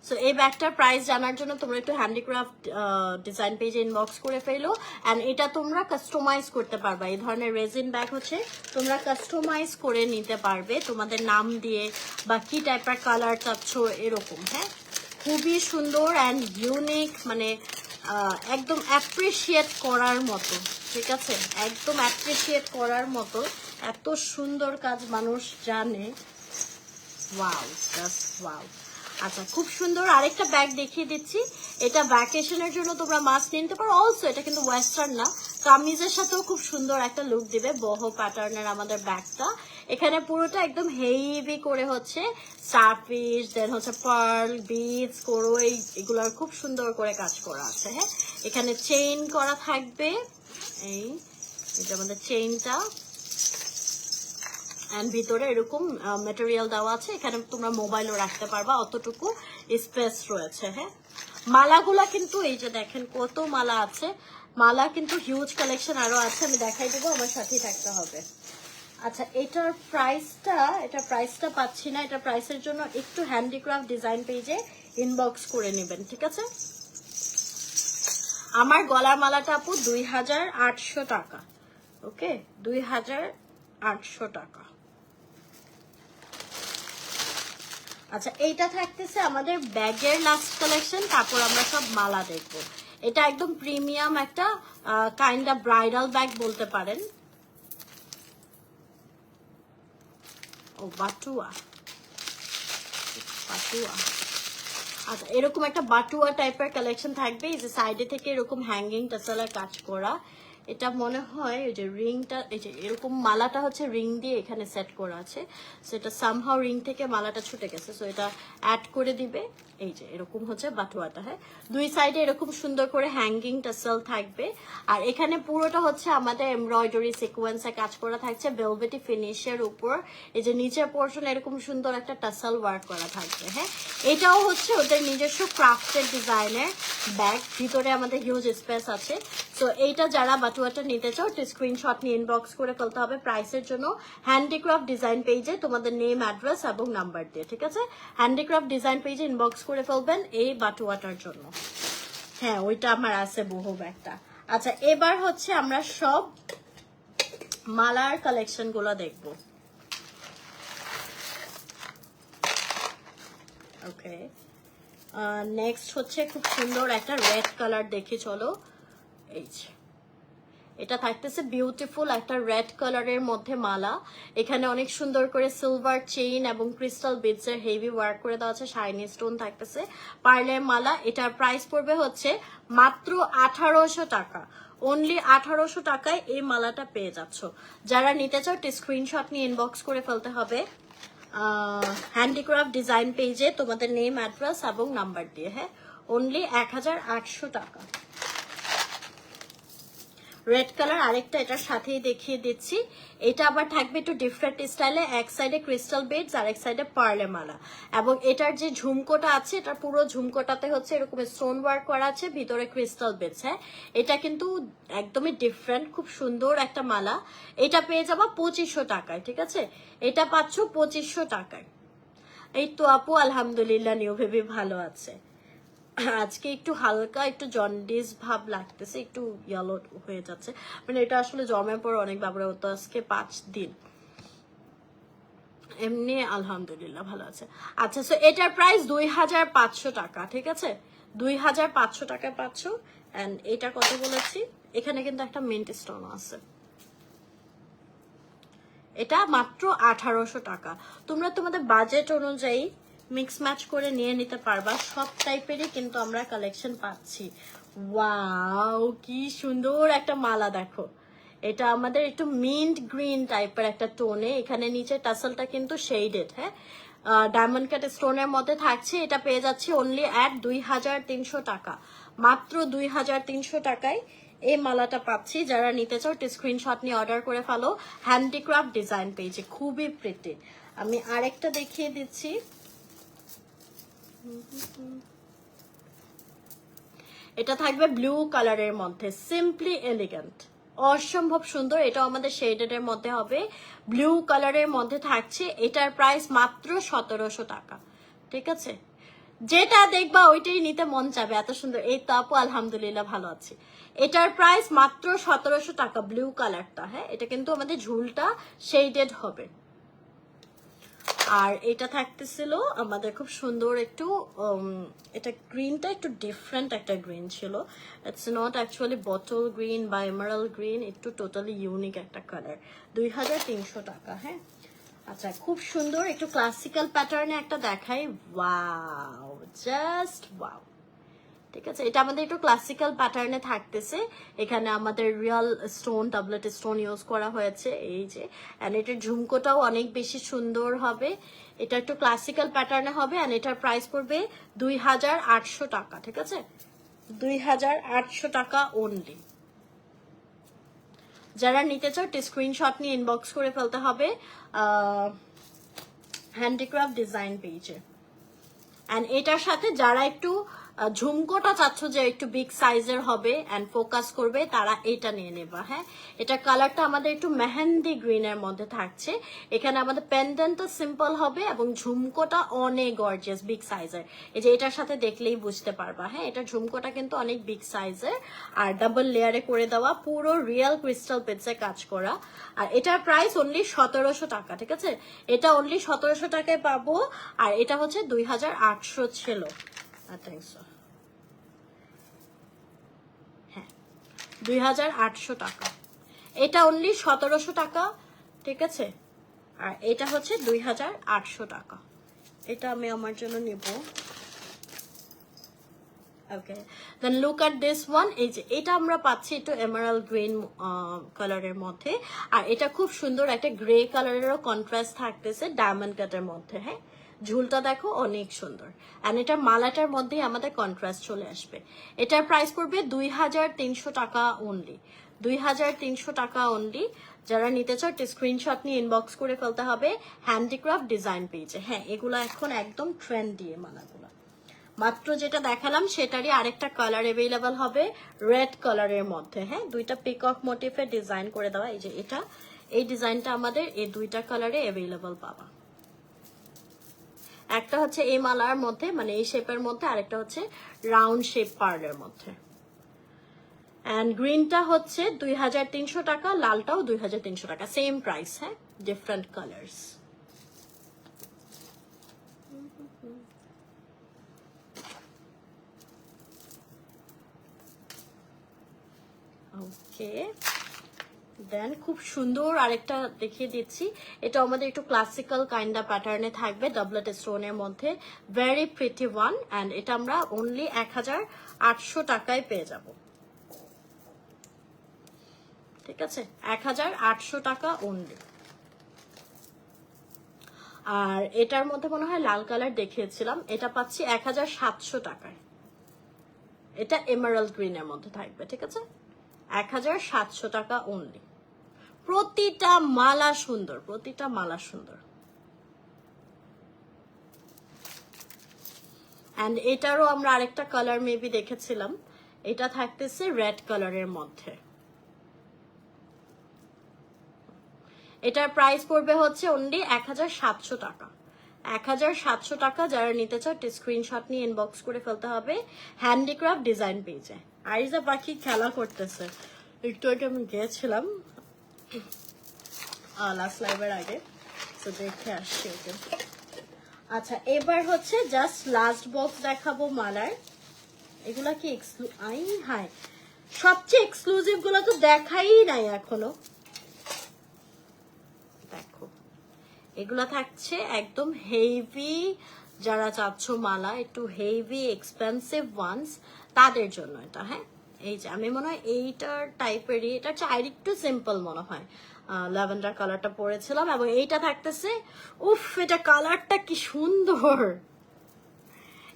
সো এই ব্যাগটার প্রাইস জানার জন্য তোমরা একটু হ্যান্ডিক্রাফট ডিজাইন পেজে ইনবক্স করে ফেলো। অ্যান্ড এটা তোমরা কাস্টমাইজ করতে পারবা। এই ধরনের রেজিন ব্যাগ হচ্ছে তোমরা কাস্টমাইজ করে নিতে পারবে তোমাদের নাম দিয়ে, বা কি টাইপের কালার চাচ্ছ এরকম। হ্যাঁ, খুবই সুন্দর অ্যান্ড ইউনিক, মানে একদম অ্যাপ্রিসিয়েট করার মতো। ঠিক আছে, একদম অ্যাপ্রিসিয়েট করার মতো, এত সুন্দর কাজ মানুষ জানে। Wow, just wow. আচ্ছা, খুব সুন্দর আরেকটা ব্যাগ দেখিয়ে দিচ্ছি। এটা ভ্যাকেশনের জন্য তোমরা মাস্ট নিতে পারো। অলসো এটা কিন্তু ওয়েস্টার্ন না, কামিজের সাথেও খুব সুন্দর একটা লুক দিবে। বহো প্যাটার্নের আমাদের ব্যাগটা, এখানে পুরোটা একদম হেভি করে হচ্ছে স্টারফিশ, দেন হচ্ছে পার্ল, বিডস, কোরোই, এগুলোর খুব সুন্দর করে কাজ করা আছে। হ্যাঁ, এখানে চেইন করা থাকবে, এই এটা আমাদের চেইনটা। এন্ড ভিতরে এরকম ম্যাটেরিয়াল দেওয়া আছে, এখানে তোমরা মোবাইলও রাখতে পারবা, অতটুকু স্পেস রয়েছে। হ্যাঁ, মালাগুলা কিন্তু এই যে দেখেন কত মালা আছে, মালা কিন্তু হিউজ কালেকশন আরো আছে, আমি দেখাই দেবো, আমার সাথেই থাকতে হবে। আচ্ছা, এটার প্রাইসটা পাচ্ছি না, এটা প্রাইসের জন্য একটু হ্যান্ডিক্রাফট ডিজাইন পেজে ইনবক্স করে নেবেন। ঠিক আছে, আমার গলার মালাটা আপু 2800 টাকা। ওকে, 2800 টাকা। আচ্ছা, এইটা থাকতেছে আমাদের ব্যাগের লাস্ট কালেকশন, তারপর আমরা সব মালা দেখবো। এটা একদম প্রিমিয়াম একটা কাইন্ড অফ ব্রাইডাল ব্যাগ বলতে পারেন। ও বাটুয়া, আচ্ছা, এরকম একটা বাটুয়া টাইপের কালেকশন থাকবে। এই যে সাইডে থেকে এরকম হ্যাঙ্গিং টাসেলের কাজ করা, এটা মনে হয় ওই যে রিংটা, এই যে এরকম মালাটা হচ্ছে রিং দিয়ে এখানে সেট করা আছে, সেটা সামহাও রিং থেকে মালাটা ছুটে গেছে, সো এটা অ্যাড করে দিবে। এই যে এরকম হচ্ছে বাটুয়াটা। হ্যাঁ, দুই সাইডে এরকম সুন্দর করে হ্যাঙ্গিং টাসেল থাকবে। আর এখানে পুরোটা হচ্ছে আমাদের এমব্রয়ডারি সিকোয়েন্সে কাজ করা থাকছে, ভেলভেটি ফিনিশের উপর। এই যে নিচের পোর্শন এরকম সুন্দর একটা টাসেল ওয়ার্ক করা থাকবে। হ্যাঁ, এটাও হচ্ছে ওদের নিজস্ব ক্রাফটেড ডিজাইনের ব্যাগ, ভিতরে আমাদের হিউজ স্পেস আছে। তো এইটা যারা বাটুয়াটা নিতে চাও, স্ক্রিনশট নিয়ে ইনবক্স করে ফেলতে হবে প্রাইসের জন্য হ্যান্ডিক্রাফট ডিজাইন পেজে তোমাদের নেম, অ্যাড্রেস এবং নাম্বার দিয়ে। ঠিক আছে, হ্যান্ডিক্রাফট ডিজাইন পেজে ইনবক্স করে ফেলবেন এই বাটুয়াটার জন্য। হ্যাঁ, ওইটা আমার আছে বহু ব্যাগটা। আচ্ছা, এবার হচ্ছে আমরা সব মালার কালেকশন গুলো দেখবো। ওকে, নেক্সট হচ্ছে খুব সুন্দর একটা রেড কালার দেখি, চলো। এই যে এটা থাকতেছে বিউটিফুল একটা রেড কালারের মধ্যে মালা। এখানে অনেক সুন্দর করে সিলভার চেইন এবং ক্রিস্টাল বিডস এর হেভি ওয়ার্ক করে দেওয়া আছে, শাইনি স্টোন থাকতেছে, পার্লের মালা। এটার প্রাইস পড়বে হচ্ছে মাত্র 1800 টাকা। অনলি 1800 টাকায় এই মালাটা পেয়ে যাচ্ছ। যারা নিতে চাও স্ক্রিনশট নিয়ে ইনবক্স করে ফেলতে হবে হ্যান্ডিক্রাফট ডিজাইন পেজে তোমাদের নেম, অ্যাড্রেস এবং নাম্বার দিয়ে। হ্যাঁ, অনলি 1800 টাকা। রেড কালার আরেকটা এটার সাথেই দেখিয়ে দিচ্ছি। এটা আবার থাকবে একটু ডিফারেন্ট স্টাইলে, এক সাইডে ক্রিস্টাল বিডস আর এক সাইডে পার্লে মালা। এবং এটার যে ঝুমকোটা আছে, এটা পুরো ঝুমকোটাতে হচ্ছে এরকম স্টোন ওয়ার্ক করা আছে, ভিতরে ক্রিস্টাল বিডস। হ্যাঁ, এটা কিন্তু একদমই ডিফারেন্ট, খুব সুন্দর একটা মালা। এটা পেয়ে যাবা 2500 টাকায়। ঠিক আছে, এটা পাচ্ছ 2500 টাকায়। এই তো আপু আলহামদুলিল্লাহ, নিউ বেবি ভালো আছে। আজকে একটু হালকা একটু জন্ডিস ভাব লাগতেছে, একটু ইয়েলো হয়ে যাচ্ছে, মানে এটা আসলে জন্মের পর অনেক বাবরা হতো। আজকে 5 দিন, এমনি আলহামদুলিল্লাহ ভালো আছে। আচ্ছা, সো এটার প্রাইস 2500 টাকা। ঠিক আছে, 2500 টাকায় পাচ্ছ। এন্ড এটা কত বলেছি, এখানে কিন্তু একটা মিন্ট স্টোন আছে। এটা মাত্র 1800 টাকা। তোমরা তোমাদের বাজেট অনুযায়ী মিক্স ম্যাচ করে নিয়ে নিতে পারবা, সব টাইপেরই কিন্তু আমরা কালেকশন পাচ্ছি। ওয়াও, কি সুন্দর একটা মালা দেখো। এটা আমাদের একটু মিন্ট গ্রিন টাইপের একটা টোনে, এখানে নিচে টাসেলটা কিন্তু শেডেড। হ্যাঁ, ডায়মন্ড কাট স্টোনের মধ্যে থাকছে। এটা পেয়ে যাচ্ছি অনলি অ্যাট 2300 টাকা। মাত্র 2300 টাকায় এই মালাটা পাচ্ছি। যারা নিতে চাও স্ক্রিনশট নিয়ে অর্ডার করে ফেলো হ্যান্ডিক্রাফট ডিজাইন পেজে, খুবই প্রিটি। আমি আরেকটা দেখিয়ে দিচ্ছি। এটা থাকবে ব্লু কালারের মধ্যে, সিম্পলি এলিগেন্ট, অসম্ভব সুন্দর। এটা আমাদের শেডেড এর মধ্যে হবে, ব্লু কালারের মধ্যে থাকছে। এটার প্রাইস মাত্র 1700 টাকা। ঠিক আছে, যেটা দেখবা ওইটাই নিতে মন চাবে, এত সুন্দর। এই তো আপু আলহামদুলিল্লাহ ভালো আছি। এটার প্রাইস মাত্র 1700 টাকা, ব্লু কালারটা। হ্যাঁ, এটা কিন্তু আমাদের ঝুলটা শেডেড হবে। আর এটা থাকতেছিল আমাদের খুব সুন্দর একটু, এটা গ্রিনটা একটু ডিফারেন্ট একটা গ্রিন ছিল। It's not actually bottle green বা এমারাল্ড গ্রিন, একটু টোটালি ইউনিক একটা কালার। 2300 টাকা। হ্যাঁ, আচ্ছা, খুব সুন্দর একটু ক্লাসিক্যাল প্যাটার্নে একটা দেখাই। Wow, just wow. ঠিক আছে, এটা আমাদের একটু ক্লাসিক্যাল প্যাটার্নে থাকতেছে। এখানে আমাদের রিয়েল স্টোন, ডাবলেট স্টোন ইউজ করা হয়েছে, এই যে। এন্ড এটার ঝুমকোটাও অনেক বেশি সুন্দর হবে। এটা একটু ক্লাসিক্যাল প্যাটার্নে হবে। এন্ড এটার প্রাইস পড়বে 2800 টাকা। ঠিক আছে, 2800 টাকা অনলি। যারা নিতে চাও স্ক্রিনশট নিয়ে ইনবক্স করে ফেলতে হবে হ্যান্ডিক্রাফট ডিজাইন পেজে। এন্ড এটার সাথে যারা একটু ঝুমকোটা চাচ্ছ যে একটু বিগ সাইজের হবে এন্ড ফোকাস করবে, তারা এটা নিয়ে নেবা। হ্যাঁ, এটা কালারটা আমাদের একটু মেহেন্দি গ্রিনের মধ্যে থাকছে। এখানে আমাদের পেন্ডেন্টটা সিম্পল হবে এবং ঝুমকোটা অনেক গর্জিয়াস বিগ সাইজের। এই যে এটার সাথে দেখলেই বুঝতে পারবা। হ্যাঁ, এটা ঝুমকোটা কিন্তু অনেক বিগ সাইজের আর ডাবল লেয়ারে করে দেওয়া, পুরো রিয়েল ক্রিস্টাল বেডসে কাজ করা। আর এটার প্রাইস অনলি 1700 টাকা। ঠিক আছে, এটা অনলি 1700 টাকায় পাবো। আর এটা হচ্ছে 2800 ছিল। হ্যাঁ, 2800 টাকা। এটা অনলি 1700 টাকা। ঠিক আছে, আর এটা হচ্ছে 2800 টাকা। এটা আমি আমার জন্য নিব। ওকে, দেন লুক এট দিস ওয়ান। এই যে এটা আমরা পাচ্ছি একটু এমারাল্ড গ্রিন কালারের মধ্যে। আর এটা খুব সুন্দর একটা গ্রে কালারেরও কন্ট্রাস্ট থাকতেছে ডায়মন্ড কাটের মধ্যে। হ্যাঁ, ঝুলটা দেখো অনেক সুন্দর। এন্ড এটার মালাটার মধ্যেই আমাদের কন্ট্রাস্ট চলে আসবে। এটার প্রাইস পড়বে 2300 টাকা অনলি। 2300 টাকা অনলি। যারা নিতে চাও স্ক্রিনশট নিয়ে ইনবক্স করে ফেলতে হবে হ্যান্ডিক্রাফট ডিজাইন পেজে। হ্যাঁ, এগুলো এখন একদম ট্রেন্ড দিয়ে মালাগুলো। মাত্র যেটা দেখালাম সেটারই আরেকটা কালার অ্যাভেলেবল হবে রেড কালারের মধ্যে। হ্যাঁ, দুইটা পিকক মোটিফে ডিজাইন করে দেওয়া। এই যে এটা, এই ডিজাইনটা আমাদের এই দুইটা কালারে অ্যাভেলেবল পাবা। একটা হচ্ছে এই মালার মধ্যে, মানে এই শেপের মধ্যে, আরেকটা হচ্ছে রাউন্ড শেপ পার্লের মধ্যে। এন্ড গ্রিনটা হচ্ছে 2300 টাকা, লালটাও 2300 টাকা, সেম প্রাইস। হ্যাঁ, ডিফারেন্ট কালার্স। ওকে, দেন খুব সুন্দর আরেকটা দেখিয়ে দিচ্ছি, এটা আমাদের একটু ক্লাসিক্যাল কাইন্ড অফ প্যাটার্নে থাকবে, ডাবলেট স্টোনের মধ্যে, ভেরি প্রিটি ওয়ান। অ্যান্ড এটা আমরা অনলি 1800 টাকায় পেয়ে যাব। ঠিক আছে, 1800 টাকা অনলি। আর এটার মধ্যে মনে হয় লাল কালার দেখিয়েছিলাম, এটা পাচ্ছি 1700 টাকায়। এটা এমারাল্ড গ্রিনের মধ্যে থাকবে। ঠিক আছে, 1700 টাকা অনলি। প্রতিটা মালা সুন্দর, প্রতিটা মালা সুন্দর। অ্যান্ড এটারও আমরা আরেকটা কালার মেবি দেখেছিলাম, এটা থাকতেছে রেড কালারের মধ্যে। এটার প্রাইস পড়বে হচ্ছে অনলি 1700 টাকা। 1700 টাকা। যারা নিতে চাও স্ক্রিনশট নিয়ে ইনবক্স করে ফেলতে হবে হ্যান্ডিক্রাফট ডিজাইন পেজে। আরিজা পাখি খেলা করতেছে, একটু আগে আমি গিয়েছিলাম লাস্ট লাইভের আগে, তো দেখে আসছি ওকে। আচ্ছা, এবার হচ্ছে জাস্ট লাস্ট বক্স দেখাবো মালার। এগুলা কি হাই, সবচেয়ে এক্সক্লুসিভ গুলো তো দেখাই নাই এখনো। দেখো, এগুলা থাকছে একদম হেভি, যারা চাচ্ছ মালা একটু হেভি এক্সপেন্সিভ ওয়ান্স তাদের জন্য এটা। হ্যাঁ, এই যে আমি মনে হয় এইটার টাইপেরই, এটা চাইর একটু সিম্পল মনে হয়, ল্যাভেন্ডার কালারটা পরেছিলাম। এবং এইটা থাকতেছে, উফ এটা কালারটা কি সুন্দর,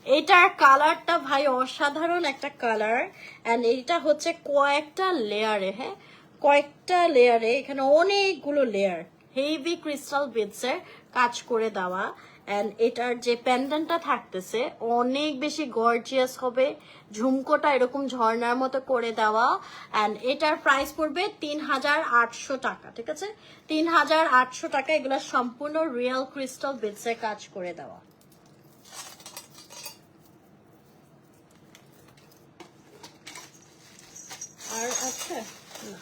এটার কালারটা ভাই অসাধারণ একটা কালার। অ্যান্ড এইটা হচ্ছে কয়েকটা লেয়ারে, হ্যাঁ কয়েকটা লেয়ারে, এখানে অনেকগুলো লেয়ার, হেভি ক্রিস্টাল বিটসের কাজ করে দেওয়া। অ্যান্ড এটার যে প্যান্ডেন্টটা থাকতেছে অনেক বেশি গর্জিয়াস হবে, ঝুমকোটা এরকম ঝর্ণার মতো করে দেওয়া। অ্যান্ড এটার প্রাইস পড়বে 3800 টাকা। ঠিক আছে, 3800 টাকা। এগুলো সম্পূর্ণ রিয়েল ক্রিস্টাল বিটসের কাজ করে দেওয়া। আর আচ্ছা না,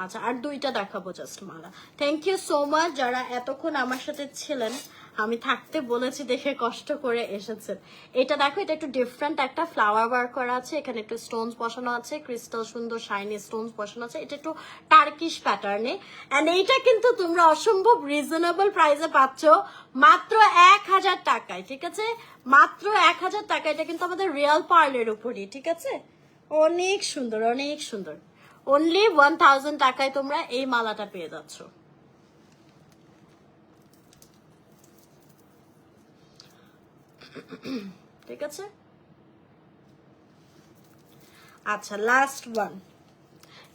আচ্ছা আর দুইটা দেখাবো জাস্ট মালা। থ্যাংক ইউ সো মাচ যারা এতক্ষণ আমার সাথে ছিলেন, আমি থাকতে বলেছি দেখে কষ্ট করে এসেছেন। এটা দেখো, এটা একটু ডিফারেন্ট একটা ফ্লাওয়ার ওয়ার্ক করা আছে, এখানে একটু স্টোনস বসানো আছে, ক্রিস্টাল সুন্দর শাইনি স্টোনস বসানো আছে, এটা একটু টার্কিশ প্যাটার্নে। এন্ড এইটা কিন্তু তোমরা অসম্ভব রিজনেবল প্রাইসে পাচ্ছ, মাত্র 1000 টাকায়। ঠিক আছে, মাত্র 1000 টাকা। এটা কিন্তু আমাদের রিয়েল পার্লের উপরই। ঠিক আছে, অনেক সুন্দর, অনেক সুন্দর। অনলি 1000 টাকায় তোমরা এই মালাটা পেয়ে যাচ্ছ। ঠিক আছে, আচ্ছা লাস্ট ওয়ান।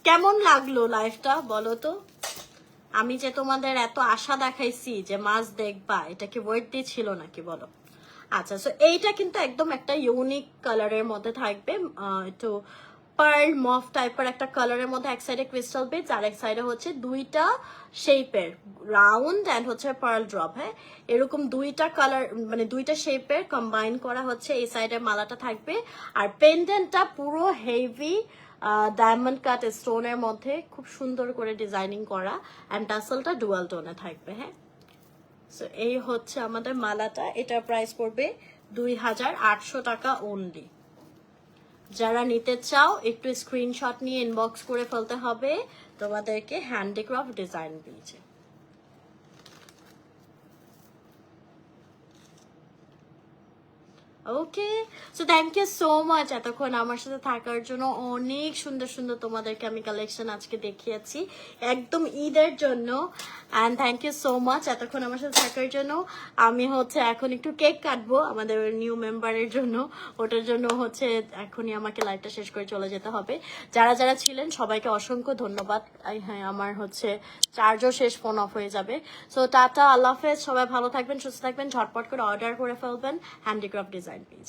কেমন লাগলো লাইফটা বলো তো? আমি যে তোমাদের এত আশা দেখাইছি যে মাছ দেখবা, এটা কি ওয়ার্থি ছিল নাকি বলো? আচ্ছা, সো এইটা কিন্তু একদম একটা ইউনিক কালারের মধ্যে থাকবে, একটু পার্ল মফ টাইপের একটা কালারের মধ্যে। এক সাইডে ক্রিস্টাল বিটস আর এক সাইডে হচ্ছে দুইটা শেপের রাউন্ড এন্ড হচ্ছে পার্ল ড্রপ। হ্যাঁ, এরকম দুইটা কালার মানে দুইটা শেপের কম্বাইন করা হচ্ছে এই সাইডে মালাটা থাকবে। আর পেন্ডেন্টটা পুরো হেভি ডায়মন্ড কাট স্টোনের মধ্যে খুব সুন্দর করে ডিজাইনিং করা, অ্যান্ড টাসেলটা ডুয়াল টোনে থাকবে। হ্যাঁ, সো এই হচ্ছে আমাদের মালাটা। এটার প্রাইস পড়বে 2800 টাকা অনলি। যারা নিতে চাও একটু স্ক্রিনশট নিয়ে ইনবক্স করে ফেলতে হবে তোমাদেরকে হ্যান্ডিক্রাফট ডিজাইন পেজে। Okay, so thank you so much এতক্ষণ আমার সাথে থাকার জন্য। অনেক সুন্দর সুন্দর তোমাদেরকে আমি কালেকশন আজকে দেখিয়েছি একদম ঈদের জন্য। And thank you so much এতক্ষণ আমার সাথে থাকার জন্য। আমি হচ্ছে এখন একটু কেক কাটবো আমাদের নিউ মেম্বারের জন্য, ওটার জন্য হচ্ছে এখনই আমাকে লাইভটা শেষ করে চলে যেতে হবে। যারা যারা ছিলেন সবাইকে অসংখ্য ধন্যবাদ। হ্যাঁ, আমার হচ্ছে চার্জও শেষ, ফোন অফ হয়ে যাবে। সো টাটা, আল্লাহ হাফেজ, সবাই ভালো থাকবেন, সুস্থ থাকবেন, ঝটপট করে অর্ডার করে ফেলবেন হ্যান্ডিক্রাফট ডিজাইন পেজ।